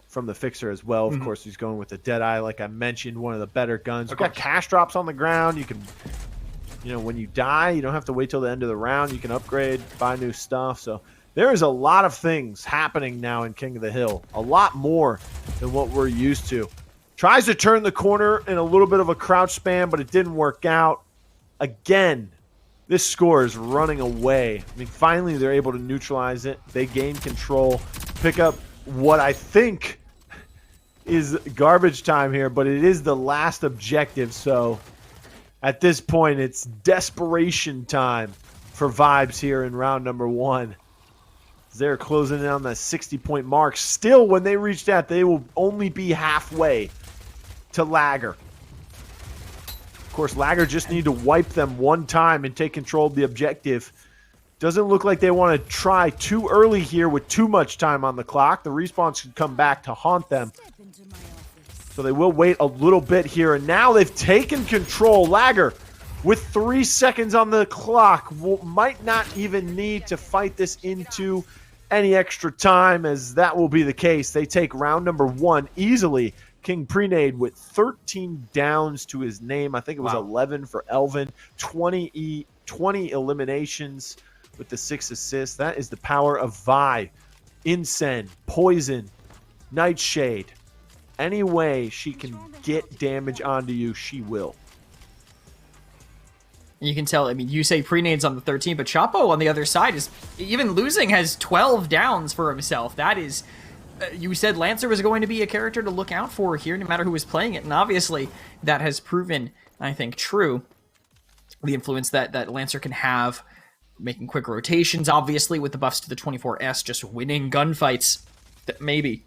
from the Fixer as well. Of course, he's going with the Deadeye, like I mentioned, one of the better guns. We've got cash drops on the ground. You can, you know, when you die, you don't have to wait till the end of the round. You can upgrade, buy new stuff. So there is a lot of things happening now in King of the Hill. A lot more than what we're used to. Tries to turn the corner in a little bit of a crouch spam, but it didn't work out. Again, this score is running away. I mean, finally they're able to neutralize it. They gain control, pick up what I think is garbage time here, but it is the last objective. So at this point, it's desperation time for Vibes here in round number 1. They're closing in on the 60-point mark. Still, when they reach that, they will only be halfway to LAGr. Of course, LAGr just need to wipe them one time and take control of the objective. Doesn't look like they want to try too early here with too much time on the clock. The respawns could come back to haunt them. So they will wait a little bit here. And now they've taken control. LAGr, with 3 seconds on the clock, might not even need to fight this into any extra time, as that will be the case. They take round number 1 easily. King Prenade with 13 downs to his name. I think it was 11 for Elvin. 20 eliminations with the 6 assists. That is the power of Vi. Incen, Poison, Nightshade. Any way she can get damage onto you, she will. You can tell, I mean, you say Prenade's on the 13, but Chapo on the other side is, even losing, has 12 downs for himself. That is, you said Lancer was going to be a character to look out for here, no matter who was playing it, and obviously that has proven, I think, true. The influence that Lancer can have, making quick rotations, obviously, with the buffs to the 24S, just winning gunfights that maybe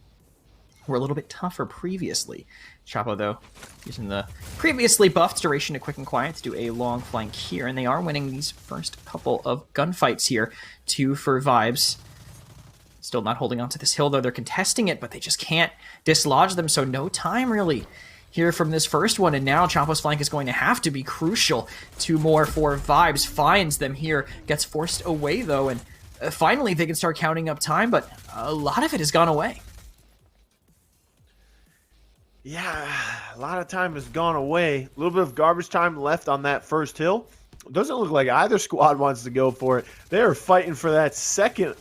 were a little bit tougher previously. Chapo, though, using the previously buffed duration to quick and quiet to do a long flank here, and they are winning these first couple of gunfights here. 2 for Vibes. Still not holding on to this hill, though. They're contesting it, but they just can't dislodge them, so no time, really, here from this first one, and now Chapo's flank is going to have to be crucial. 2 more for Vibes. Finds them here. Gets forced away, though, and finally they can start counting up time, but a lot of it has gone away. Yeah, a lot of time has gone away. A little bit of garbage time left on that first hill. Doesn't look like either squad wants to go for it. They are fighting for that second.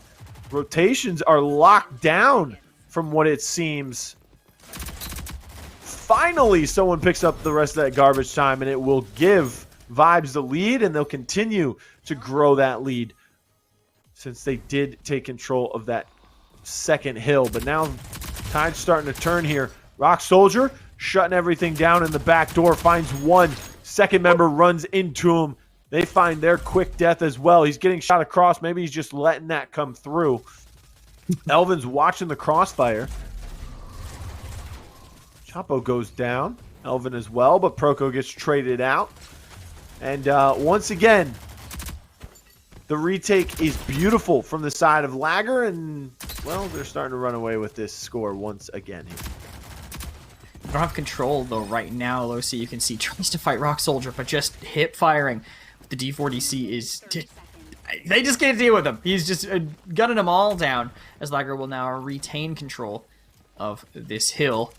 Rotations are locked down from what it seems. Finally, someone picks up the rest of that garbage time, and it will give Vibes the lead, and they'll continue to grow that lead since they did take control of that second hill. But now tide's starting to turn here. Rock Soldier shutting everything down in the back door, finds one. Second member runs into him. They find their quick death as well. He's getting shot across. Maybe he's just letting that come through. Elvin's watching the crossfire. Chapo goes down. Elvin as well, but Proco gets traded out. And once again, the retake is beautiful from the side of LAGr, and, well, they're starting to run away with this score once again here. They don't have control, though, right now. Losi, you can see, tries to fight Rock Soldier, but just hip firing. The D40C is... They just can't deal with him. He's just gunning them all down, as LAGr will now retain control of this hill.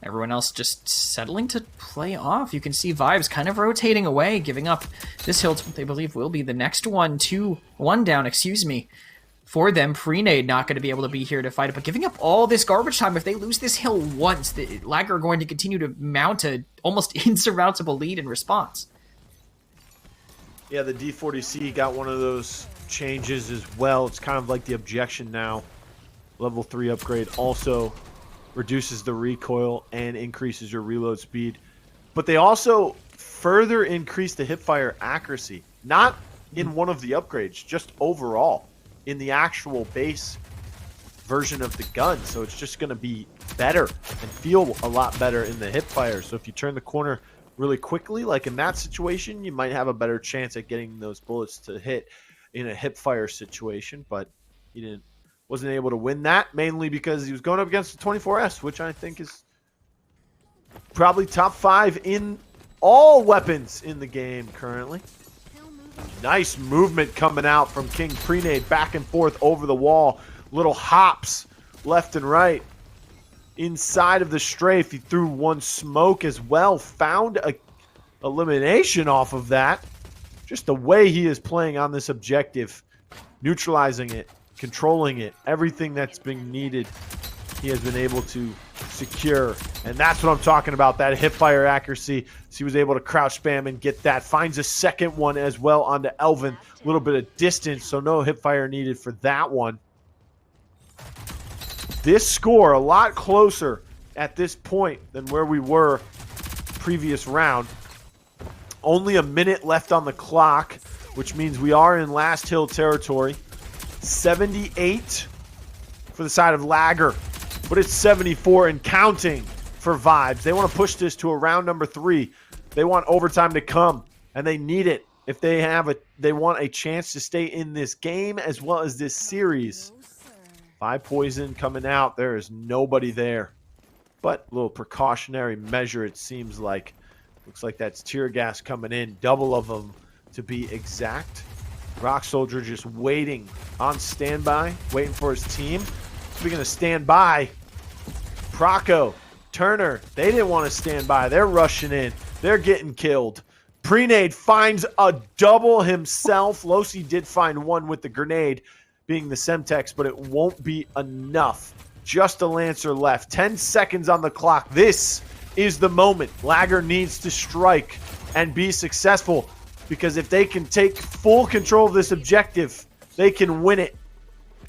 Everyone else just settling to play off. You can see Vibes kind of rotating away, giving up this hill to what they believe will be the next one. 2-1 down, excuse me. For them, Prenade not going to be able to be here to fight it, but giving up all this garbage time. If they lose this hill once, the LAGr are going to continue to mount a almost insurmountable lead in response. Yeah, the D40C got one of those changes as well. It's kind of like the objection now. Level 3 upgrade also reduces the recoil and increases your reload speed. But they also further increase the hipfire accuracy. Not in one of the upgrades, just overall in the actual base version of the gun. So it's just going to be better and feel a lot better in the hipfire. So if you turn the corner really quickly, like in that situation, you might have a better chance at getting those bullets to hit in a hipfire situation. But he wasn't able to win that, mainly because he was going up against the 24S, which I think is probably top 5 in all weapons in the game currently. Nice movement coming out from King Prenade, back and forth over the wall. Little hops left and right. Inside of the strafe, he threw one smoke as well. Found a elimination off of that. Just the way he is playing on this objective, neutralizing it, controlling it, everything that's been needed, he has been able to secure. And that's what I'm talking about, that hip fire accuracy. So he was able to crouch spam and get that. Finds a second one as well onto Elvin. A little bit of distance, so no hip fire needed for that one. This score a lot closer at this point than where we were previous round. Only a minute left on the clock, which means we are in last hill territory. 78 for the side of LAGr, but it's 74 and counting for Vibes. They want to push this to a round number 3. They want overtime to come, and they need it if they want a chance to stay in this game as well as this series. 5 poison coming out. There is nobody there, but a little precautionary measure it seems like. Looks like that's tear gas coming in, double of them to be exact. Rock Soldier just waiting on standby, waiting for his team. Speaking of standby, Proco, Turner, they didn't want to stand by. They're rushing in. They're getting killed. Prenade finds a double himself. Losi did find one with the grenade, being the Semtex, but it won't be enough. Just a Lancer left. 10 seconds on the clock. This is the moment. LAGr needs to strike and be successful, because if they can take full control of this objective, they can win it.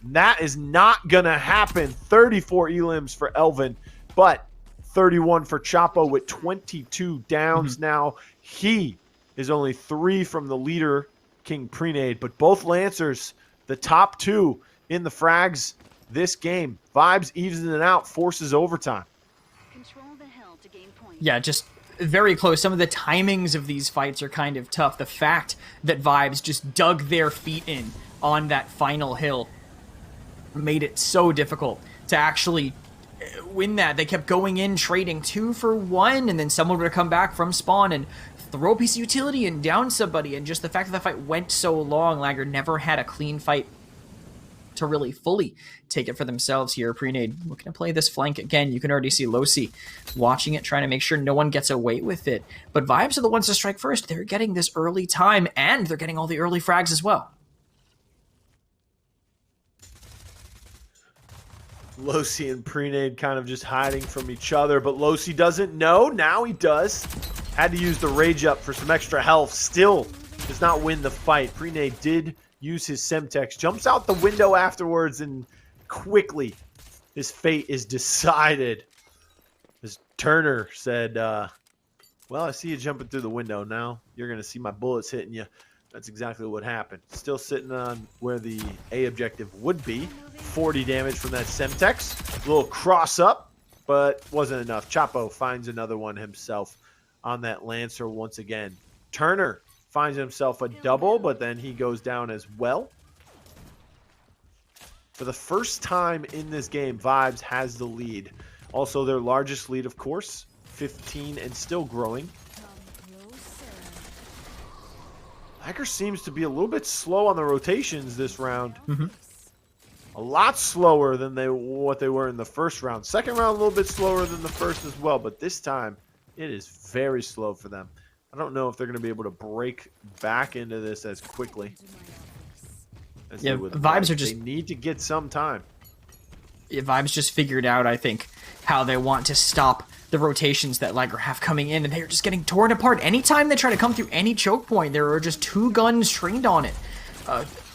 And that is not going to happen. 34 elims for Elvin, but 31 for Chapo with 22 downs now. He is only 3 from the leader, King Prenade, but both Lancers, the top 2 in the frags this game. Vibes evens it out, forces overtime. Control the hill to gain points. Yeah, just very close. Some of the timings of these fights are kind of tough. The fact that Vibes just dug their feet in on that final hill made it so difficult to actually win that. They kept going in, trading 2 for 1, and then someone would come back from spawn and throw a piece of utility and down somebody. And just the fact that the fight went so long, LAGr never had a clean fight to really fully take it for themselves here. Prenade looking to play this flank again. You can already see Losi watching it, trying to make sure no one gets away with it. But Vibes are the ones to strike first. They're getting this early time, and they're getting all the early frags as well. Losi and Prenade kind of just hiding from each other, but Losi doesn't know. Now he does. Had to use the rage up for some extra health. Still does not win the fight. Prenade did use his Semtex. Jumps out the window afterwards, and quickly his fate is decided. As Turner said, well, I see you jumping through the window. Now you're going to see my bullets hitting you. That's exactly what happened. Still sitting on where the A objective would be. 40 damage from that Semtex. A little cross up, but wasn't enough. Chapo finds another one himself on that Lancer once again. Turner finds himself a double, but then he goes down as well. For the first time in this game, Vibes has the lead. Also their largest lead, of course. 15 and still growing. LAGr seems to be a little bit slow on the rotations this round. A lot slower than what they were in the first round. Second round, a little bit slower than the first as well, but this time it is very slow for them. I don't know if they're going to be able to break back into this as quickly as they would. Vibes are just... They need to get some time. Yeah, Vibes just figured out, I think, how they want to stop the rotations that LAGr have coming in, and they're just getting torn apart. Anytime they try to come through any choke point, there are just 2 guns trained on it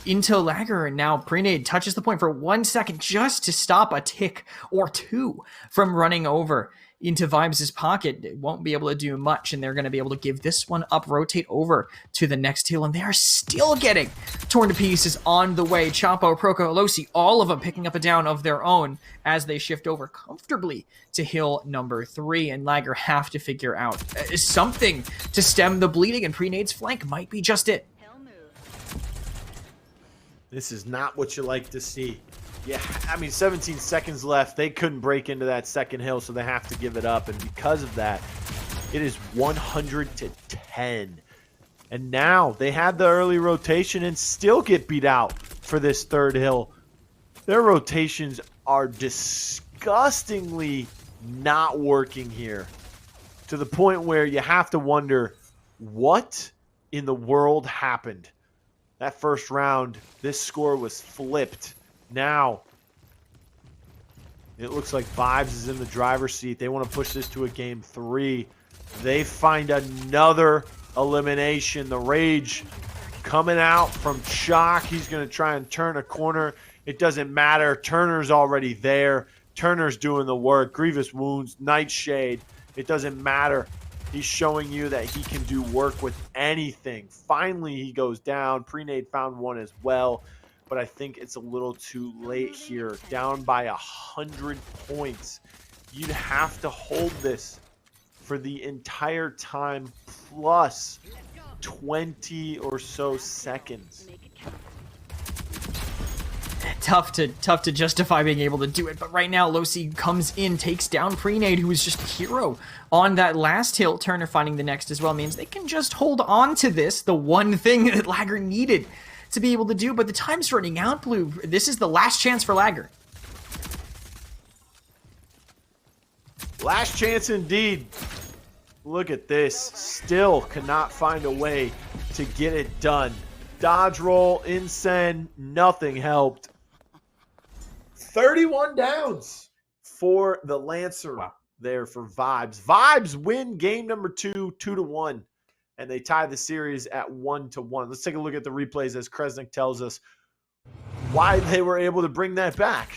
into LAGr, and now Prenade touches the point for 1 second just to stop a tick or 2 from running over into Vibes' pocket. It won't be able to do much, and they're going to be able to give this one up, rotate over to the next hill, and they are still getting torn to pieces on the way. Chapo, Proco, Losi, all of them picking up a down of their own as they shift over comfortably to hill number 3, and LAGr have to figure out something to stem the bleeding, and Prenade's flank might be just it. This is not what you like to see. Yeah, I mean, 17 seconds left. They couldn't break into that second hill, so they have to give it up. And because of that, it is 100-10. And now they had the early rotation and still get beat out for this third hill. Their rotations are disgustingly not working here, to the point where you have to wonder what in the world happened. That first round, this score was flipped. Now, It looks like Vibes is in the driver's seat. They want to push this to a game 3. They find another elimination. The Rage coming out from Chalk. He's going to try and turn a corner. It doesn't matter. Turner's already there. Turner's doing the work. Grievous Wounds, Nightshade. It doesn't matter. He's showing you that he can do work with anything. Finally, he goes down. Prenade found one as well. But I think it's a little too late here. Down by 100 points. You'd have to hold this for the entire time plus 20 or so seconds. Tough to justify being able to do it, but right now Losi comes in, takes down Prenade, who is just hero on that last hill. Turner finding the next as well means they can just hold on to this, the one thing that LAGr needed to be able to do, but the time's running out, Blue. This is the last chance for LAGr. Last chance indeed. Look at this. Still cannot find a way to get it done. Dodge roll, Insen, nothing helped. 31 downs for the Lancer there for Vibes. Vibes win game number 2, 2-1. And they tie the series at 1-1. Let's take a look at the replays as Kresnik tells us why they were able to bring that back.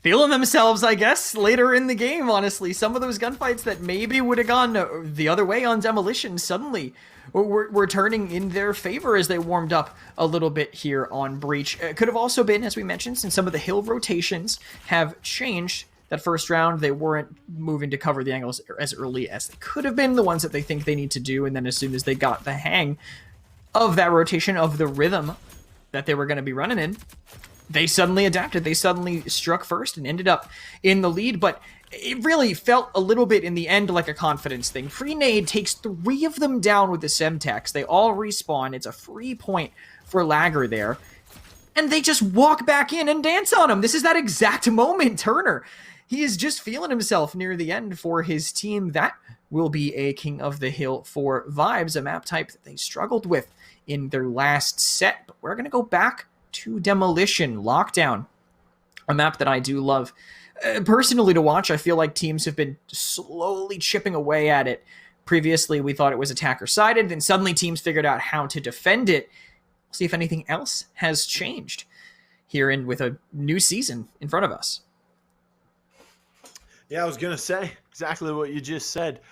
Feeling themselves, I guess, later in the game, honestly. Some of those gunfights that maybe would have gone the other way on Demolition suddenly were turning in their favor as they warmed up a little bit here on Breach. It could have also been, as we mentioned, since some of the hill rotations have changed. That first round, they weren't moving to cover the angles as early as they could have been, the ones that they think they need to do, and then as soon as they got the hang of that rotation, of the rhythm that they were going to be running in, they suddenly adapted. They suddenly struck first and ended up in the lead, but it really felt a little bit in the end like a confidence thing. Prenade takes 3 of them down with the Semtex. They all respawn. It's a free point for LAGr there, and they just walk back in and dance on him. This is that exact moment, Turner. He is just feeling himself near the end for his team. That will be a King of the Hill for Vibes, a map type that they struggled with in their last set. But we're going to go back to Demolition. Lockdown, a map that I do love personally to watch. I feel like teams have been slowly chipping away at it. Previously, we thought it was attacker-sided. Then suddenly teams figured out how to defend it. We'll see if anything else has changed here with a new season in front of us. Yeah, I was going to say exactly what you just said.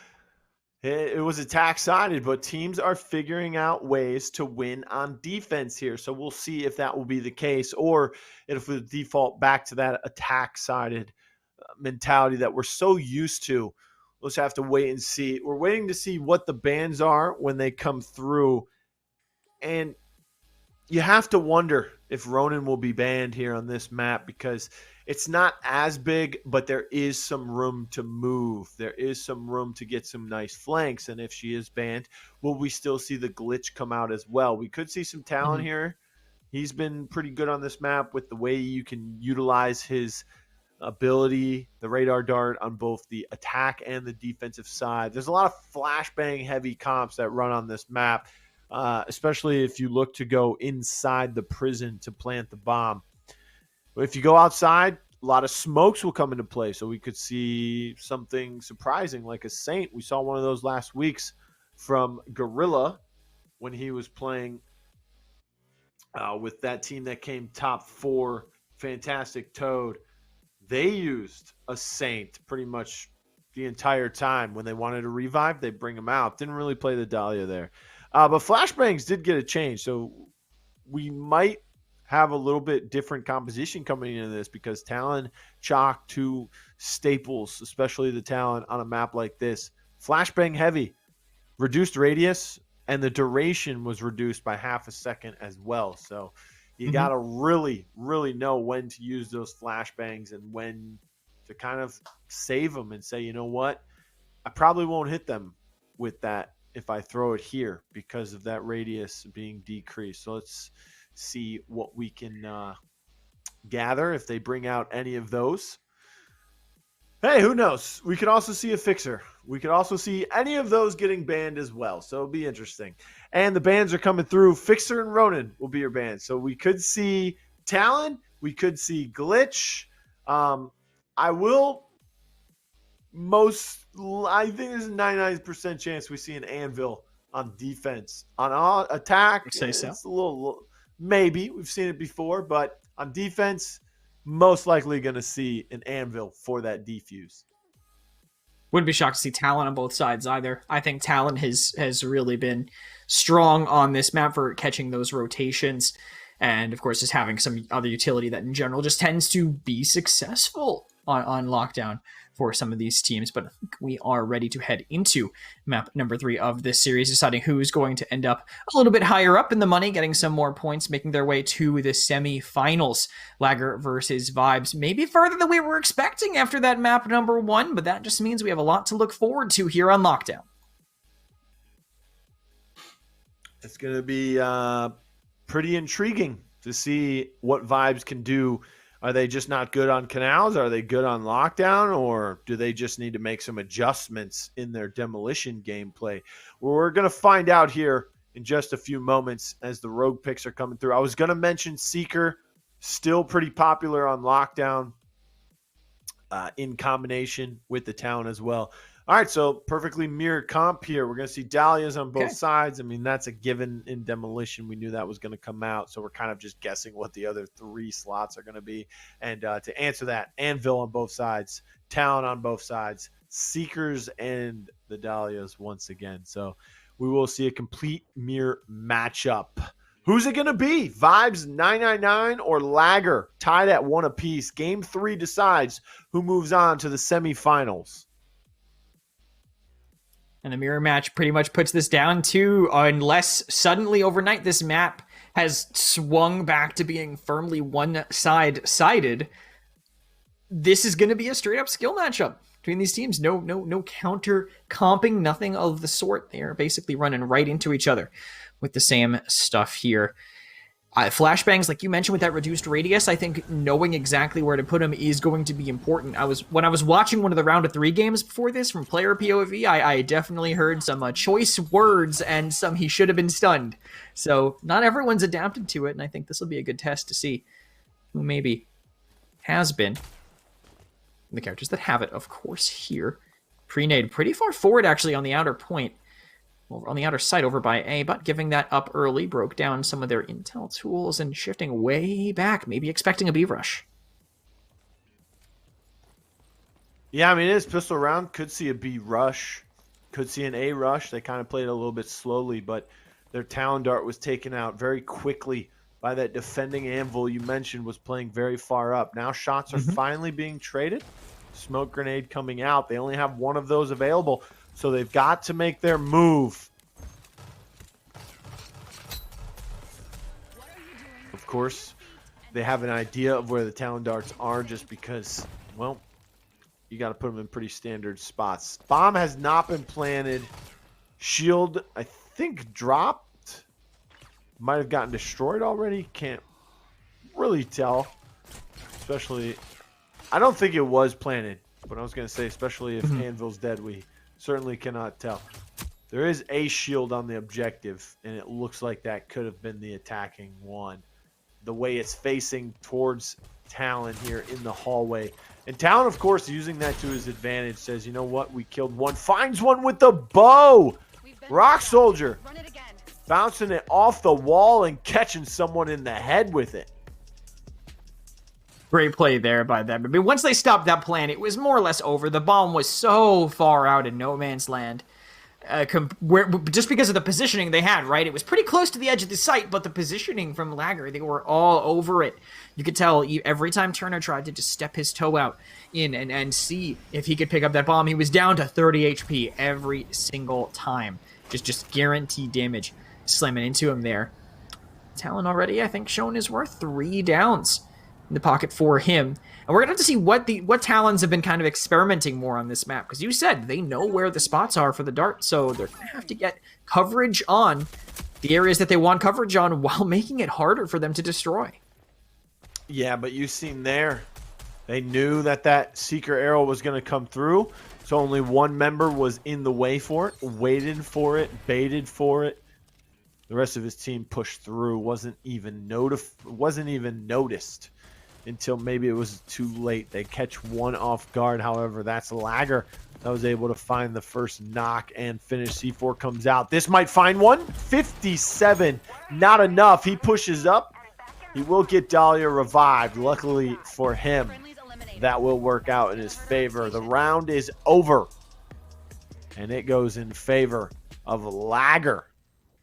It was attack-sided, but teams are figuring out ways to win on defense here. So we'll see if that will be the case, or if we default back to that attack-sided mentality that we're so used to. We'll just have to wait and see. We're waiting to see what the bans are when they come through. And you have to wonder if Ronin will be banned here on this map, because it's not as big, but there is some room to move. There is some room to get some nice flanks. And if she is banned, will we still see the glitch come out as well? We could see some talent here. He's been pretty good on this map with the way you can utilize his ability, the radar dart on both the attack and the defensive side. There's a lot of flashbang heavy comps that run on this map, especially if you look to go inside the prison to plant the bomb. But if you go outside, a lot of smokes will come into play. So we could see something surprising like a Saint. We saw one of those last weeks from Gorilla when he was playing with that team that came top 4, Fantastic Toad. They used a Saint pretty much the entire time. When they wanted to revive, they bring him out. Didn't really play the Dahlia there. But flashbangs did get a change. So we might have a little bit different composition coming into this, because Talon, Chalk, 2 staples, especially the Talon on a map like this. Flashbang heavy, reduced radius, and the duration was reduced by half a second as well. So you got to really, really know when to use those flashbangs and when to kind of save them and say, you know what, I probably won't hit them with that if I throw it here because of that radius being decreased. So let's see what we can gather if they bring out any of those. Hey, who knows? We could also see a fixer. We could also see any of those getting banned as well. So it'll be interesting. And the bans are coming through. Fixer and Ronin will be your bans. So we could see Talon. We could see Glitch. I will I think there's a 99% chance we see an anvil on defense. On attack, You say so? it's a little, maybe. We've seen it before, but on defense, most likely going to see an anvil for that defuse. Wouldn't be shocked to see Talon on both sides either. I think Talon has really been strong on this map for catching those rotations, and of course just having some other utility that in general just tends to be successful on lockdown for some of these teams. But I think we are ready to head into map number 3 of this series, deciding who's going to end up a little bit higher up in the money, getting some more points, making their way to the semi-finals. LAGr versus Vibes, maybe further than we were expecting after that map number 1, but that just means we have a lot to look forward to here on Lockdown. It's going to be pretty intriguing to see what Vibes can do. Are they just not good on canals? Are they good on lockdown? Or do they just need to make some adjustments in their demolition gameplay? Well, we're going to find out here in just a few moments as the rogue picks are coming through. I was going to mention Seeker, still pretty popular on lockdown in combination with the town as well. All right, so perfectly mirrored comp here. We're going to see Dahlias on both sides. I mean, that's a given in demolition. We knew that was going to come out, so we're kind of just guessing what the other 3 slots are going to be. And to answer that, Anvil on both sides, Talon on both sides, Seekers and the Dahlias once again. So we will see a complete mirror matchup. Who's it going to be? Vibes999 or LAGr? Tied at 1 apiece. Game 3 decides who moves on to the semifinals. And the mirror match pretty much puts this down to, unless suddenly overnight this map has swung back to being firmly one-sided, this is going to be a straight-up skill matchup between these teams. No counter-comping, nothing of the sort. They are basically running right into each other with the same stuff here. Flashbangs, like you mentioned, with that reduced radius, I think knowing exactly where to put them is going to be important. When I was watching one of the round of 3 games before this from player POV, I definitely heard some choice words and some he should have been stunned. So not everyone's adapted to it, and I think this will be a good test to see who maybe has been. The characters that have it, of course, here. Pre-nade pretty far forward, actually, on the outer point. On the outer side over by A, but giving that up early, broke down some of their intel tools and shifting way back, maybe expecting a B rush. Yeah, I mean, it is pistol round. Could see a B rush. Could see an A rush. They kind of played a little bit slowly, but their Talon Dart was taken out very quickly by that defending Anvil you mentioned was playing very far up. Now shots are finally being traded. Smoke grenade coming out. They only have 1 of those available. So they've got to make their move. Of course, they have an idea of where the Talon Darts are just because, well, you got to put them in pretty standard spots. Bomb has not been planted. Shield, I think, dropped. Might have gotten destroyed already. Can't really tell. Especially, I don't think it was planted. But I was going to say, especially if Anvil's dead, we certainly cannot tell. There is a shield on the objective, and it looks like that could have been the attacking one. The way it's facing towards Talon here in the hallway. And Talon, of course, using that to his advantage, says, you know what, we killed one. Finds one with the bow! Rock Soldier! Bouncing it off the wall and catching someone in the head with it. Great play there by them. I mean, once they stopped that plan, it was more or less over. The bomb was so far out in no man's land. Just because of the positioning they had, right? It was pretty close to the edge of the site, but the positioning from LAGr, they were all over it. You could tell every time Turner tried to just step his toe out in and see if he could pick up that bomb, he was down to 30 HP every single time. Just guaranteed damage slamming into him there. Talon already, I think, shown his worth. 3 downs in the pocket for him. And we're going to have to see what Talons have been kind of experimenting more on this map. Because you said they know where the spots are for the dart, so they're going to have to get coverage on the areas that they want coverage on while making it harder for them to destroy. Yeah, but you've seen there, they knew that Seeker arrow was going to come through, so only 1 member was in the way for it, waited for it, baited for it. The rest of his team pushed through, wasn't even noticed. until maybe it was too late. They catch one off guard. However, that's LAGr that was able to find the first knock and finish. C4 comes out. This might find one. 57. Not enough. He pushes up. He will get Dahlia revived. Luckily for him, that will work out in his favor. The round is over. And it goes in favor of LAGr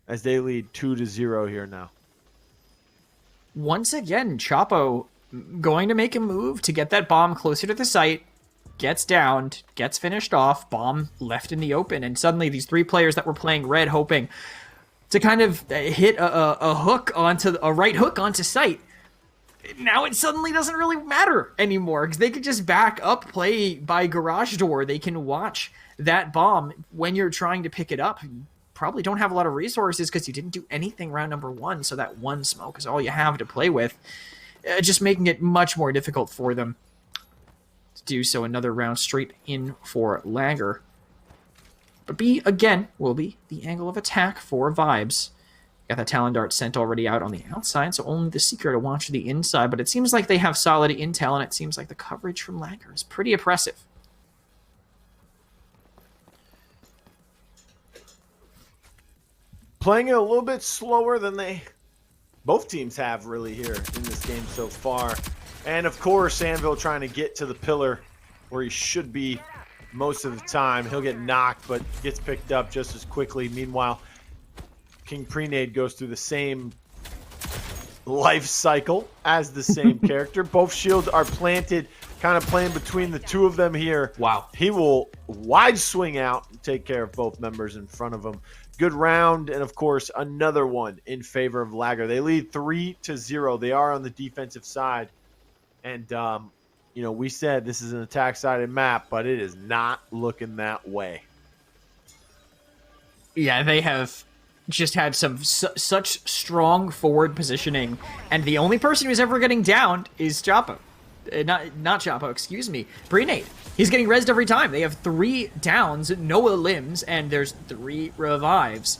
as they lead 2-0 here now. Once again, Chapo going to make a move to get that bomb closer to the site. Gets downed, gets finished off, bomb left in the open, and suddenly these three players that were playing red hoping to kind of hit a hook onto a right hook onto site. Now it suddenly doesn't really matter anymore because they could just back up, play by garage door. They can watch that bomb when you're trying to pick it up. You probably don't have a lot of resources because you didn't do anything round number one, so that one smoke is all you have to play with, just making it much more difficult for them to do so. Another round straight in for LAGr. But B, again, will be the angle of attack for Vibes. Got that Talon Dart sent already out on the outside, so only the Seeker to watch the inside. But it seems like they have solid intel, and it seems like the coverage from LAGr is pretty oppressive. Playing it a little bit slower than both teams have really here in this game so far. And of course, Anvil trying to get to the pillar where he should be most of the time. He'll get knocked, but gets picked up just as quickly. Meanwhile, King Prenade goes through the same life cycle as the same character. Both shields are planted, kind of playing between the two of them here. Wow. He will wide swing out and take care of both members in front of him. Good round, and of course, another one in favor of LAGr. They lead 3-0. They are on the defensive side. And, you know, we said this is an attack-sided map, but it is not looking that way. Yeah, they have just had such strong forward positioning, and the only person who's ever getting downed is Chapo. Not Chapo, excuse me. Prenade. He's getting rezzed every time. They have 3 downs, no limbs, and there's 3 revives.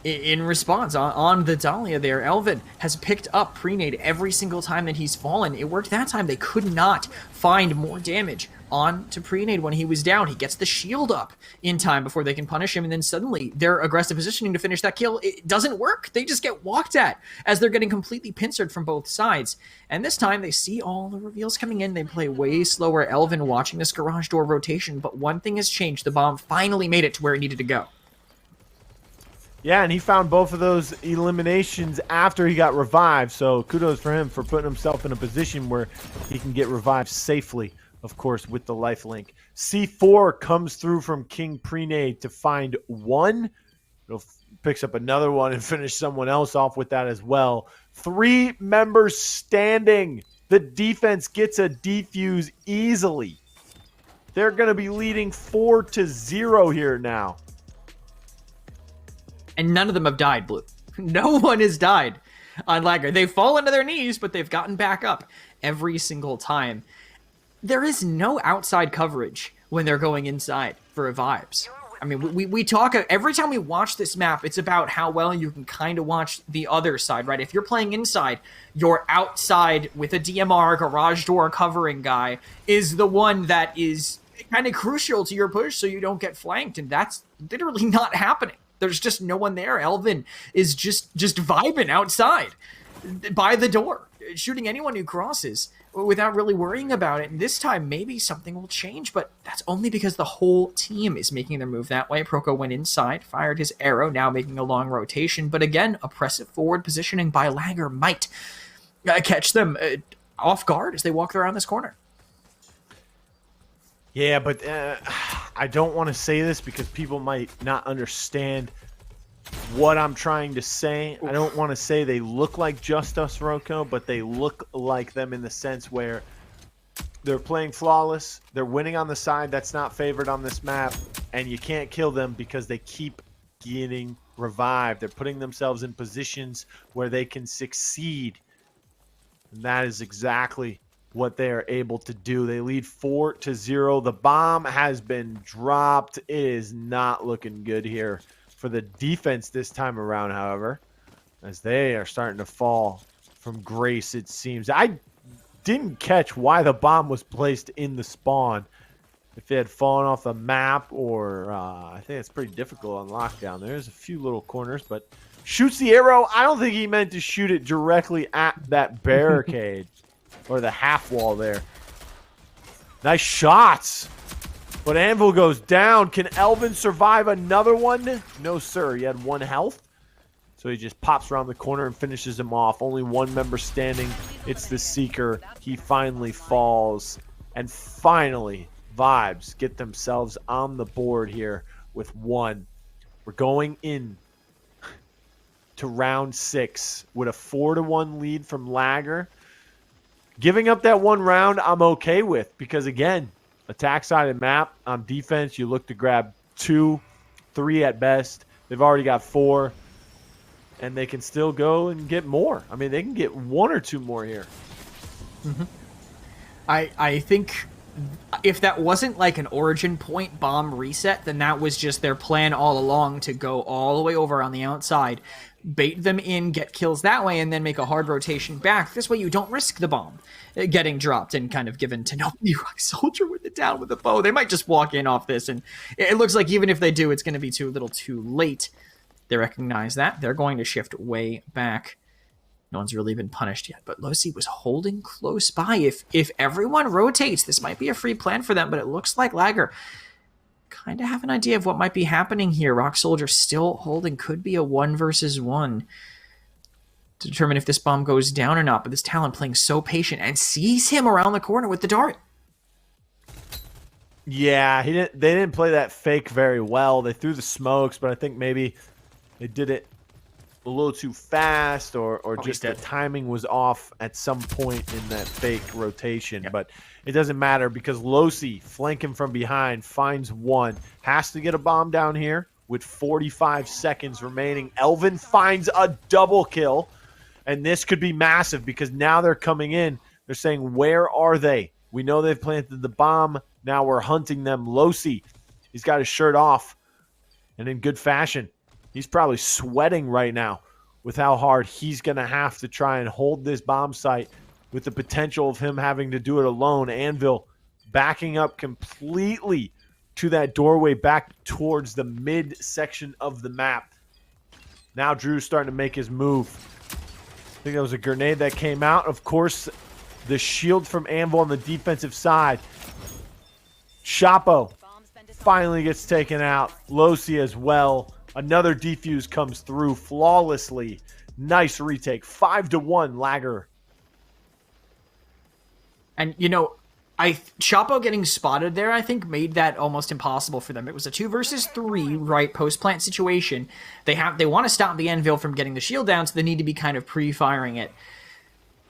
In response, on the Dahlia there, Elvin has picked up Prenade every single time that he's fallen. It worked that time. They could not find more damage on to Prenade when he was down. He gets the shield up in time before they can punish him, and then suddenly their aggressive positioning to finish that kill, it doesn't work. They just get walked at as they're getting completely pincered from both sides. And this time they see all the reveals coming in. They play way slower. Elvin watching this garage door rotation, but one thing has changed. The bomb finally made it to where it needed to go. Yeah, and he found both of those eliminations after he got revived, so kudos for him for putting himself in a position where he can get revived safely, of course, with the lifelink. C4 comes through from King Prenade to find one. He'll picks up another one and finish someone else off with that as well. 3 members standing. The defense gets a defuse easily. They're going to be leading 4-0 here now. And none of them have died, Blue. No one has died on LAGr. They've fallen to their knees, but they've gotten back up every single time. There is no outside coverage when they're going inside for Vibes. I mean, we talk, every time we watch this map, it's about how well you can kind of watch the other side, right? If you're playing inside, your outside with a DMR garage door covering guy is the one that is kind of crucial to your push so you don't get flanked, and that's literally not happening. There's just no one there. Elvin is just vibing outside by the door, shooting anyone who crosses without really worrying about it. And this time, maybe something will change, but that's only because the whole team is making their move that way. Roco went inside, fired his arrow, now making a long rotation. But again, oppressive forward positioning by LAGr might catch them off guard as they walk around this corner. Yeah, but I don't want to say this because people might not understand what I'm trying to say. I don't want to say they look like Just Us, Roco, but they look like them in the sense where they're playing flawless, they're winning on the side that's not favored on this map, and you can't kill them because they keep getting revived. They're putting themselves in positions where they can succeed. And that is exactly what they are able to do. They lead 4-0. The bomb has been dropped. It is not looking good here for the defense this time around, however, as they are starting to fall from grace, it seems. I didn't catch why the bomb was placed in the spawn. If it had fallen off the map, or I think it's pretty difficult on lockdown. There's a few little corners, but shoots the arrow. I don't think he meant to shoot it directly at that barricade or the half wall there. Nice shots. But Anvil goes down. Can Elvin survive another one? No, sir. He had 1 health. So he just pops around the corner and finishes him off. Only 1 member standing. It's the Seeker. He finally falls. And finally, Vibes get themselves on the board here with 1. We're going in to round 6 with a 4-1 lead from LAGr. Giving up that 1 round, I'm okay with, because again, attack side of the map, on defense, you look to grab 2, 3 at best. They've already got 4, and they can still go and get more. I mean, they can get 1 or 2 more here. Mm-hmm. I think if that wasn't like an origin point bomb reset, then that was just their plan all along, to go all the way over on the outside, bait them in, get kills that way, and then make a hard rotation back. This way you don't risk the bomb getting dropped and kind of given to nobody. Rock Soldier with it down with a bow. They might just walk in off this, and it looks like even if they do, it's going to be too little too late. They recognize that. They're going to shift way back. No one's really been punished yet, but Losi was holding close by. If everyone rotates, this might be a free plan for them, but it looks like LAGr kind of have an idea of what might be happening here. Rock Soldier still holding. Could be a 1 versus 1 to determine if this bomb goes down or not, but this Talon playing so patient and sees him around the corner with the dart. Yeah, they didn't play that fake very well. They threw the smokes, but I think maybe they did it a little too fast, or just the timing was off at some point in that fake rotation. Yep. But it doesn't matter, because Losi, flanking from behind, finds 1. Has to get a bomb down here with 45 seconds remaining. Elvin finds a double kill, and this could be massive, because now they're coming in. They're saying, where are they? We know they've planted the bomb. Now we're hunting them. Losi, he's got his shirt off, and in good fashion. He's probably sweating right now with how hard he's going to have to try and hold this bomb site, with the potential of him having to do it alone. Anvil backing up completely to that doorway back towards the mid section of the map. Now Drew's starting to make his move. I think that was a grenade that came out. Of course, the shield from Anvil on the defensive side. Chapo finally gets taken out. Losi as well. Another defuse comes through flawlessly. Nice retake. 5-1 LAGr. And, you know, Chapo getting spotted there, I think, made that almost impossible for them. It was a 2 versus 3, right, post-plant situation. They want to stop the Anvil from getting the shield down, so they need to be kind of pre-firing it.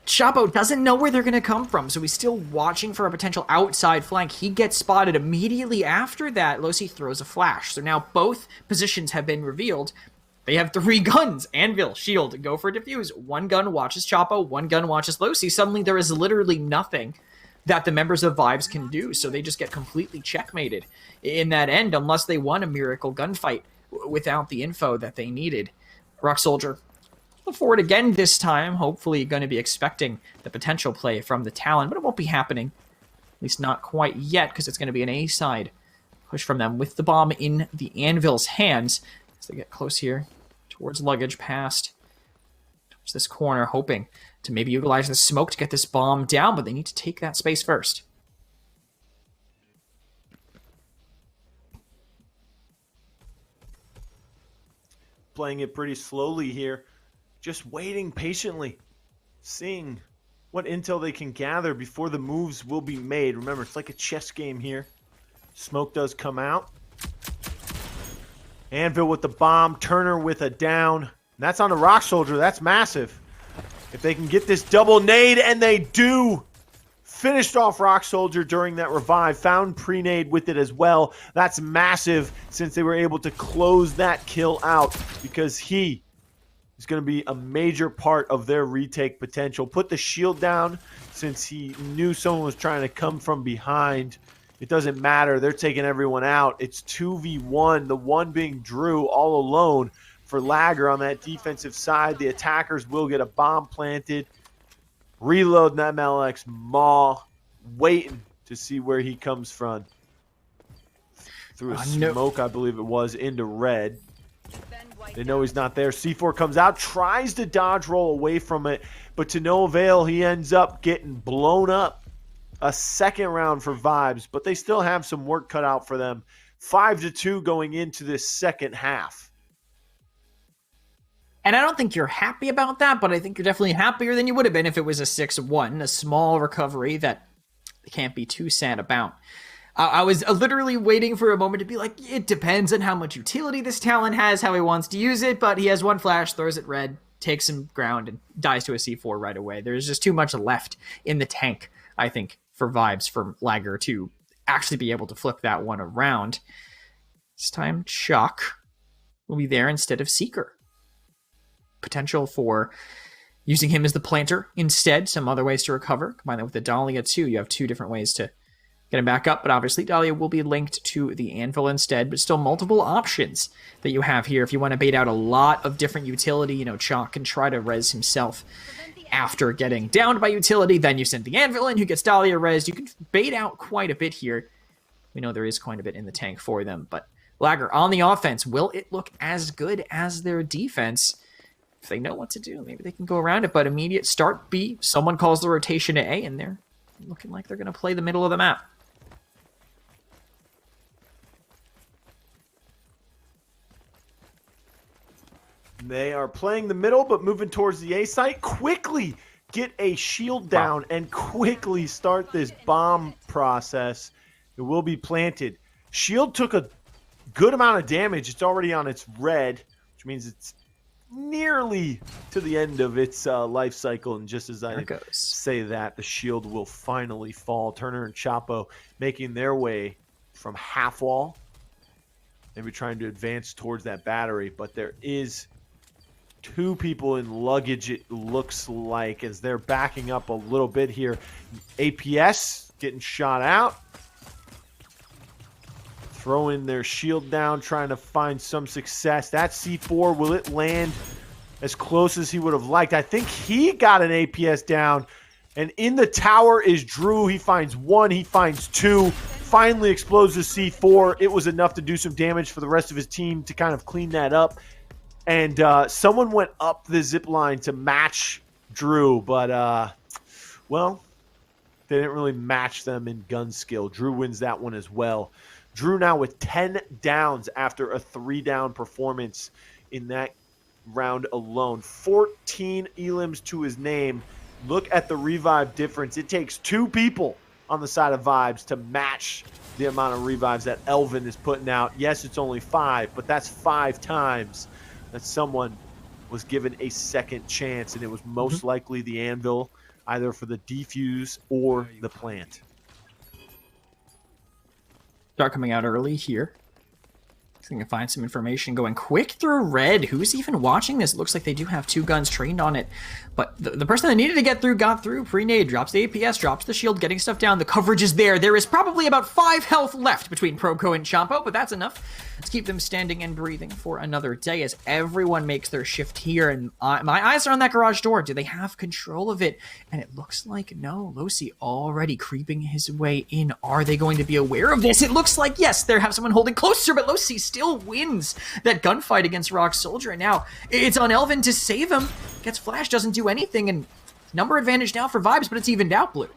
Chapo doesn't know where they're going to come from, so he's still watching for a potential outside flank. He gets spotted immediately after that. Losi throws a flash. So now both positions have been revealed. They have 3 guns. Anvil, shield, go for defuse. 1 gun watches Chapo, 1 gun watches Losi. Suddenly there is literally nothing that the members of Vibes can do, so they just get completely checkmated in that end, unless they won a miracle gunfight without the info that they needed. Rock Soldier forward again this time, hopefully going to be expecting the potential play from the Talon, but it won't be happening, at least not quite yet, because it's going to be an A-side push from them with the bomb in the Anvil's hands as they get close here towards luggage, past towards this corner, hoping to maybe utilize the smoke to get this bomb down, but they need to take that space first. Playing it pretty slowly here. Just waiting patiently, seeing what intel they can gather before the moves will be made. Remember, it's like a chess game here. Smoke does come out. Anvil with the bomb. Turner with a down. And that's on the Rock Soldier. That's massive. If they can get this double nade, and they do. Finished off Rock Soldier during that revive. Found pre-nade with it as well. That's massive, since they were able to close that kill out, because he is going to be a major part of their retake potential. Put the shield down, since he knew someone was trying to come from behind. It doesn't matter. They're taking everyone out. It's 2v1, the one being Drew all alone for LAGr on that defensive side. The attackers will get a bomb planted. reloading that MLX Maw, waiting to see where he comes from. Through a smoke, I believe it was, into red. They know he's not there. C4 comes out, tries to dodge roll away from it, but to no avail. He ends up getting blown up. A second round for Vibes, but they still have some work cut out for them. 5-2 going into this second half. And I don't think you're happy about that, but I think you're definitely happier than you would have been if it was a 6-1, a small recovery that can't be too sad about. I was literally waiting for a moment to be like, it depends on how much utility this talent has, how he wants to use it, but he has one flash, throws it red, takes some ground, and dies to a C4 right away. There's just too much left in the tank, I think, for Vibes from LAGr to actually be able to flip that one around. This time, Chuck will be there instead of Seeker. Potential for using him as the planter instead. Some other ways to recover. Combine that with the Dahlia too. You have two different ways to get him back up, but obviously Dahlia will be linked to the Anvil instead, but still multiple options that you have here. If you want to bait out a lot of different utility, you know, Chalk can try to res himself after getting downed by utility, then you send the Anvil in, who gets Dahlia res. You can bait out quite a bit here. We know there is quite a bit in the tank for them, but LAGr on the offense, will it look as good as their defense? If they know what to do, maybe they can go around it, but immediate start B, someone calls the rotation to A, and they're looking like they're going to play the middle of the map. They are playing the middle, but moving towards the A site. Quickly get a shield down and quickly start this bomb process. It will be planted. Shield took a good amount of damage. It's already on its red, which means it's nearly to the end of its life cycle. And just as I say that, the shield will finally fall. Turner and Chapo making their way from half wall. Maybe trying to advance towards that battery, but there is two people in luggage, it looks like, as they're backing up a little bit here. APS getting shot out. Throwing their shield down, trying to find some success. That C4, will it land as close as he would have liked? I think he got an APS down. And in the tower is Drew. He finds one, he finds two. Finally explodes the C4. It was enough to do some damage for the rest of his team to kind of clean that up. And someone went up the zip line to match Drew, but, well, they didn't really match them in gun skill. Drew wins that one as well. Drew now with 10 downs after a 3-down performance in that round alone. 14 elims to his name. Look at the revive difference. It takes two people on the side of Vibes to match the amount of revives that Elvin is putting out. Yes, it's only 5, but that's 5 times that someone was given a second chance, and it was most likely the Anvil, either for the defuse or the plant. Start coming out early here. I think I can find some information going quick through red. Who's even watching this? It looks like they do have 2 guns trained on it. But the person that needed to get through got through. Pre-nade drops the APS, drops the shield, getting stuff down. The coverage is there. There is probably about 5 health left between Roco and Champo, but that's enough to keep them standing and breathing for another day as everyone makes their shift here. And my eyes are on that garage door. Do they have control of it? And it looks like no. Losi already creeping his way in. Are they going to be aware of this? It looks like yes, they have someone holding closer, but Losi still wins that gunfight against Rock Soldier. And now it's on Elvin to save him. Gets flash, doesn't do anything, and number advantage now for Vibes, but it's evened out, Blue.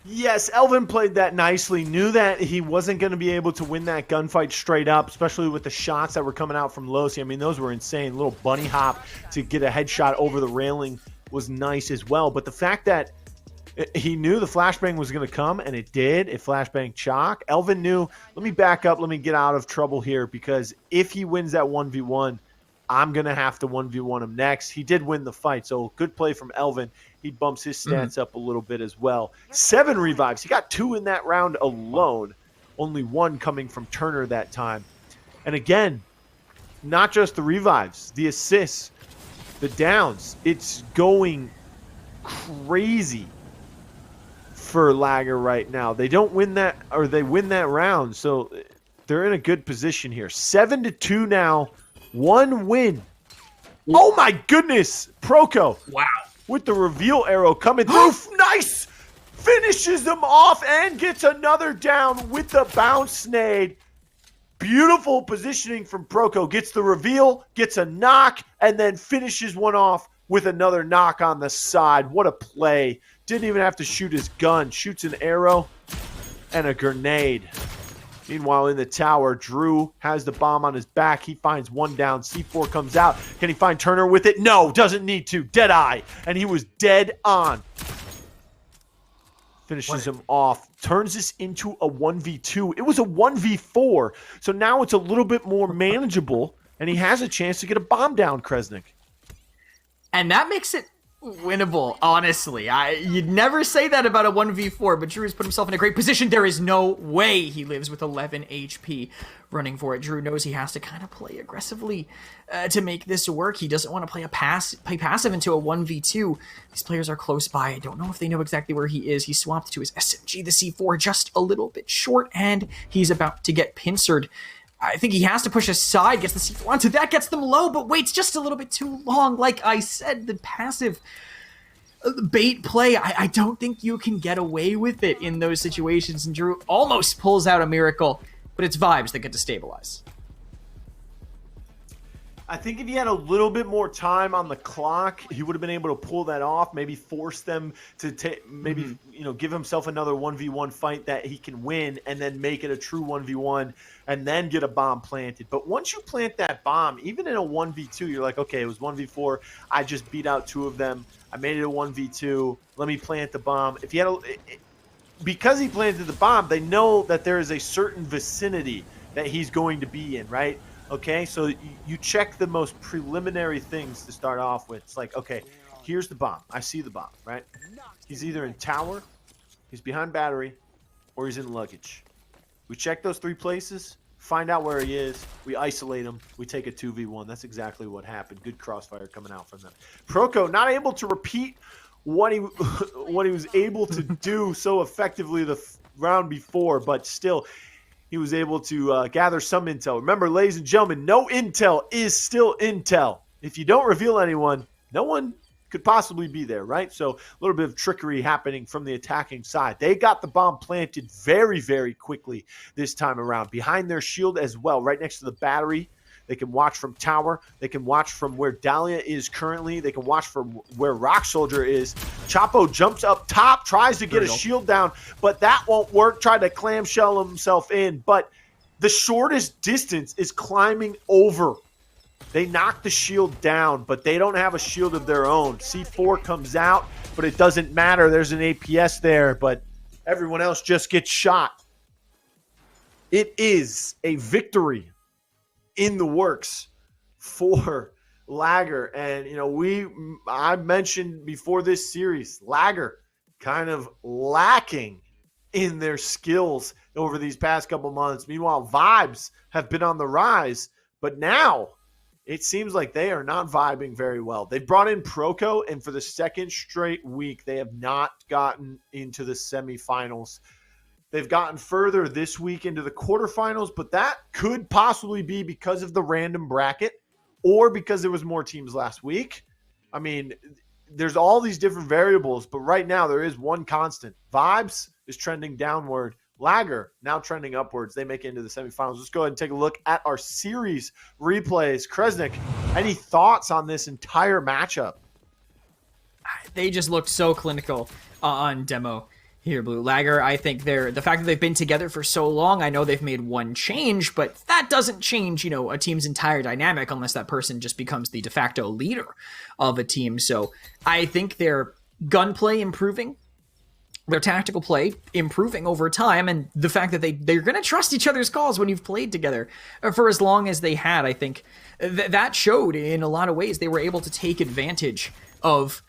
Yes, Elvin played that nicely. Knew that he wasn't going to be able to win that gunfight straight up, especially with the shots that were coming out from Losi. I mean, those were insane. Little bunny hop to get a headshot over the railing was nice as well. But the fact that he knew the flashbang was going to come, and it did. It flashbang Chalk. Elvin knew, let me back up, let me get out of trouble here, because if he wins that 1v1, I'm going to have to 1v1 him next. He did win the fight, so good play from Elvin. He bumps his stats up a little bit as well. 7 revives. He got 2 in that round alone. Only 1 coming from Turner that time. And again, not just the revives, the assists, the downs. It's going crazy for LAGr right now. They don't win that, or they win that round, so they're in a good position here. 7-2 now. 1 win. Oh my goodness! Proco. Wow. With the reveal arrow coming through. Nice! Finishes them off and gets another down with the bounce nade. Beautiful positioning from Proco. Gets the reveal, gets a knock, and then finishes one off with another knock on the side. What a play. Didn't even have to shoot his gun. Shoots an arrow and a grenade. Meanwhile, in the tower, Drew has the bomb on his back. He finds one down. C4 comes out. Can he find Turner with it? No, doesn't need to. Deadeye. And he was dead on. Finishes him off. Turns this into a 1v2. It was a 1v4. So now it's a little bit more manageable. And he has a chance to get a bomb down, Kresnik. And that makes it winnable, honestly. You'd never say that about a 1v4, but Drew has put himself in a great position. There is no way he lives with 11 HP running for it. Drew knows he has to kind of play aggressively to make this work. He doesn't want to play passive into a 1v2. These players are close by. I don't know if they know exactly where he is. He swapped to his SMG, the C4, just a little bit short, and he's about to get pincered. I think he has to push aside, gets the C4 onto that, gets them low, but waits just a little bit too long. Like I said, the passive bait play, I don't think you can get away with it in those situations. And Drew almost pulls out a miracle, but it's Vibes that get to stabilize. I think if he had a little bit more time on the clock, he would have been able to pull that off, maybe force them to give himself another 1v1 fight that he can win and then make it a true 1v1 and then get a bomb planted. But once you plant that bomb, even in a 1v2, you're like, okay, it was 1v4. I just beat out two of them. I made it a 1v2. Let me plant the bomb. If he had because he planted the bomb, they know that there is a certain vicinity that he's going to be in, right? Okay, so you check the most preliminary things to start off with. It's like, okay, here's the bomb. I see the bomb, right? He's either in tower, he's behind battery, or he's in luggage. We check those three places, find out where he is, we isolate him, we take a 2v1. That's exactly what happened. Good crossfire coming out from them. Proco not able to repeat what he was able to do so effectively the round before, but still he was able to gather some intel. Remember, ladies and gentlemen, no intel is still intel. If you don't reveal anyone, no one could possibly be there, right? So a little bit of trickery happening from the attacking side. They got the bomb planted very, very quickly this time around. Behind their shield as well, right next to the battery. They can watch from tower. They can watch from where Dahlia is currently. They can watch from where Rock Soldier is. Chapo jumps up top, tries to get a shield down, but that won't work. Tried to clamshell himself in, but the shortest distance is climbing over. They knock the shield down, but they don't have a shield of their own. C4 comes out, but it doesn't matter. There's an APS there, but everyone else just gets shot. It is a victory in the works for LAGr. And, I mentioned before this series, LAGr kind of lacking in their skills over these past couple months. Meanwhile, Vibes have been on the rise, but now it seems like they are not vibing very well. They brought in Proco, and for the second straight week, they have not gotten into the semifinals. They've gotten further this week into the quarterfinals, but that could possibly be because of the random bracket or because there was more teams last week. I mean, there's all these different variables, but right now there is one constant. Vibes is trending downward. LAGr now trending upwards. They make it into the semifinals. Let's go ahead and take a look at our series replays. Kresnik, any thoughts on this entire matchup? They just looked so clinical on demo here, Blue. LAGr, I think the fact that they've been together for so long, I know they've made one change, but that doesn't change, a team's entire dynamic unless that person just becomes the de facto leader of a team. So I think their gunplay improving, their tactical play improving over time, and the fact that they're going to trust each other's calls when you've played together for as long as they had, I think that showed in a lot of ways. They were able to take advantage of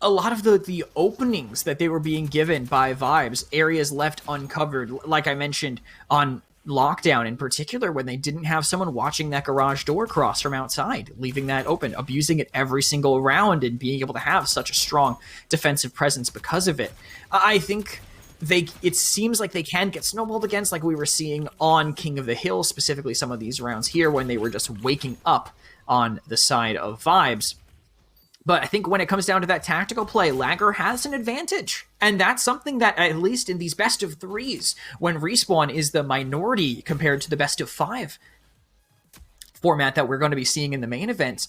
a lot of the openings that they were being given by Vibes, areas left uncovered, like I mentioned on lockdown in particular, when they didn't have someone watching that garage door cross from outside, leaving that open, abusing it every single round, and being able to have such a strong defensive presence because of it. I think it seems like they can get snowballed against, like we were seeing on King of the Hill, specifically some of these rounds here when they were just waking up on the side of Vibes. But I think when it comes down to that tactical play, LAGr has an advantage. And that's something that, at least in these best of threes, when Respawn is the minority compared to the best of 5 format that we're going to be seeing in the main events,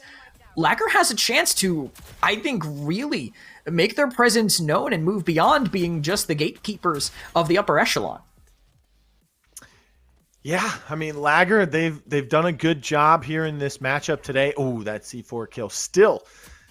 LAGr has a chance to, I think, really make their presence known and move beyond being just the gatekeepers of the upper echelon. Yeah, I mean, LAGr, they've done a good job here in this matchup today. Oh, that C4 kill. Still,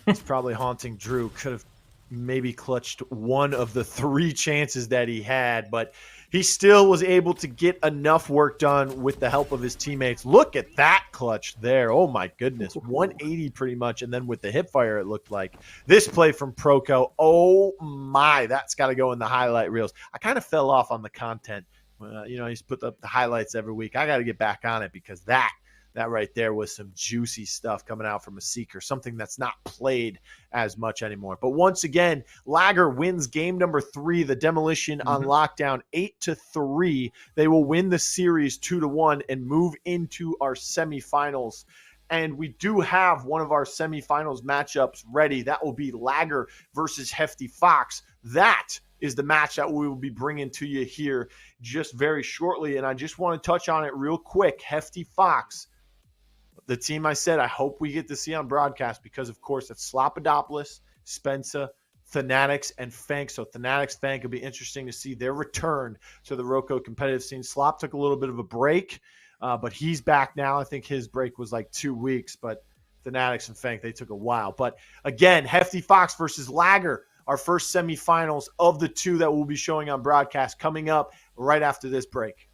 it's probably haunting Drew. Could have maybe clutched one of the 3 chances that he had, but he still was able to get enough work done with the help of his teammates. Look at that clutch there. Oh, my goodness. 180 pretty much, and then with the hip fire, it looked like. This play from Roco, oh, my. That's got to go in the highlight reels. I kind of fell off on the content. He's put up the highlights every week. I got to get back on it because that right there was some juicy stuff coming out from a Seeker, something that's not played as much anymore. But once again, LAGr wins game number 3, the Demolition on lockdown 8-3. They will win the series 2-1 and move into our semifinals. And we do have one of our semifinals matchups ready. That will be LAGr versus Hefty Fox. That is the match that we will be bringing to you here just very shortly. And I just want to touch on it real quick. Hefty Fox, the team I said I hope we get to see on broadcast because, of course, it's Slopodopoulos, Spencer, Fanatics, and Fank. So Fanatics, Fank will be interesting to see their return to the Roco competitive scene. Slop took a little bit of a break, but he's back now. I think his break was like 2 weeks, but Fanatics and Fank, they took a while. But again, Hefty Fox versus LAGr, our first semifinals of the 2 that we'll be showing on broadcast coming up right after this break.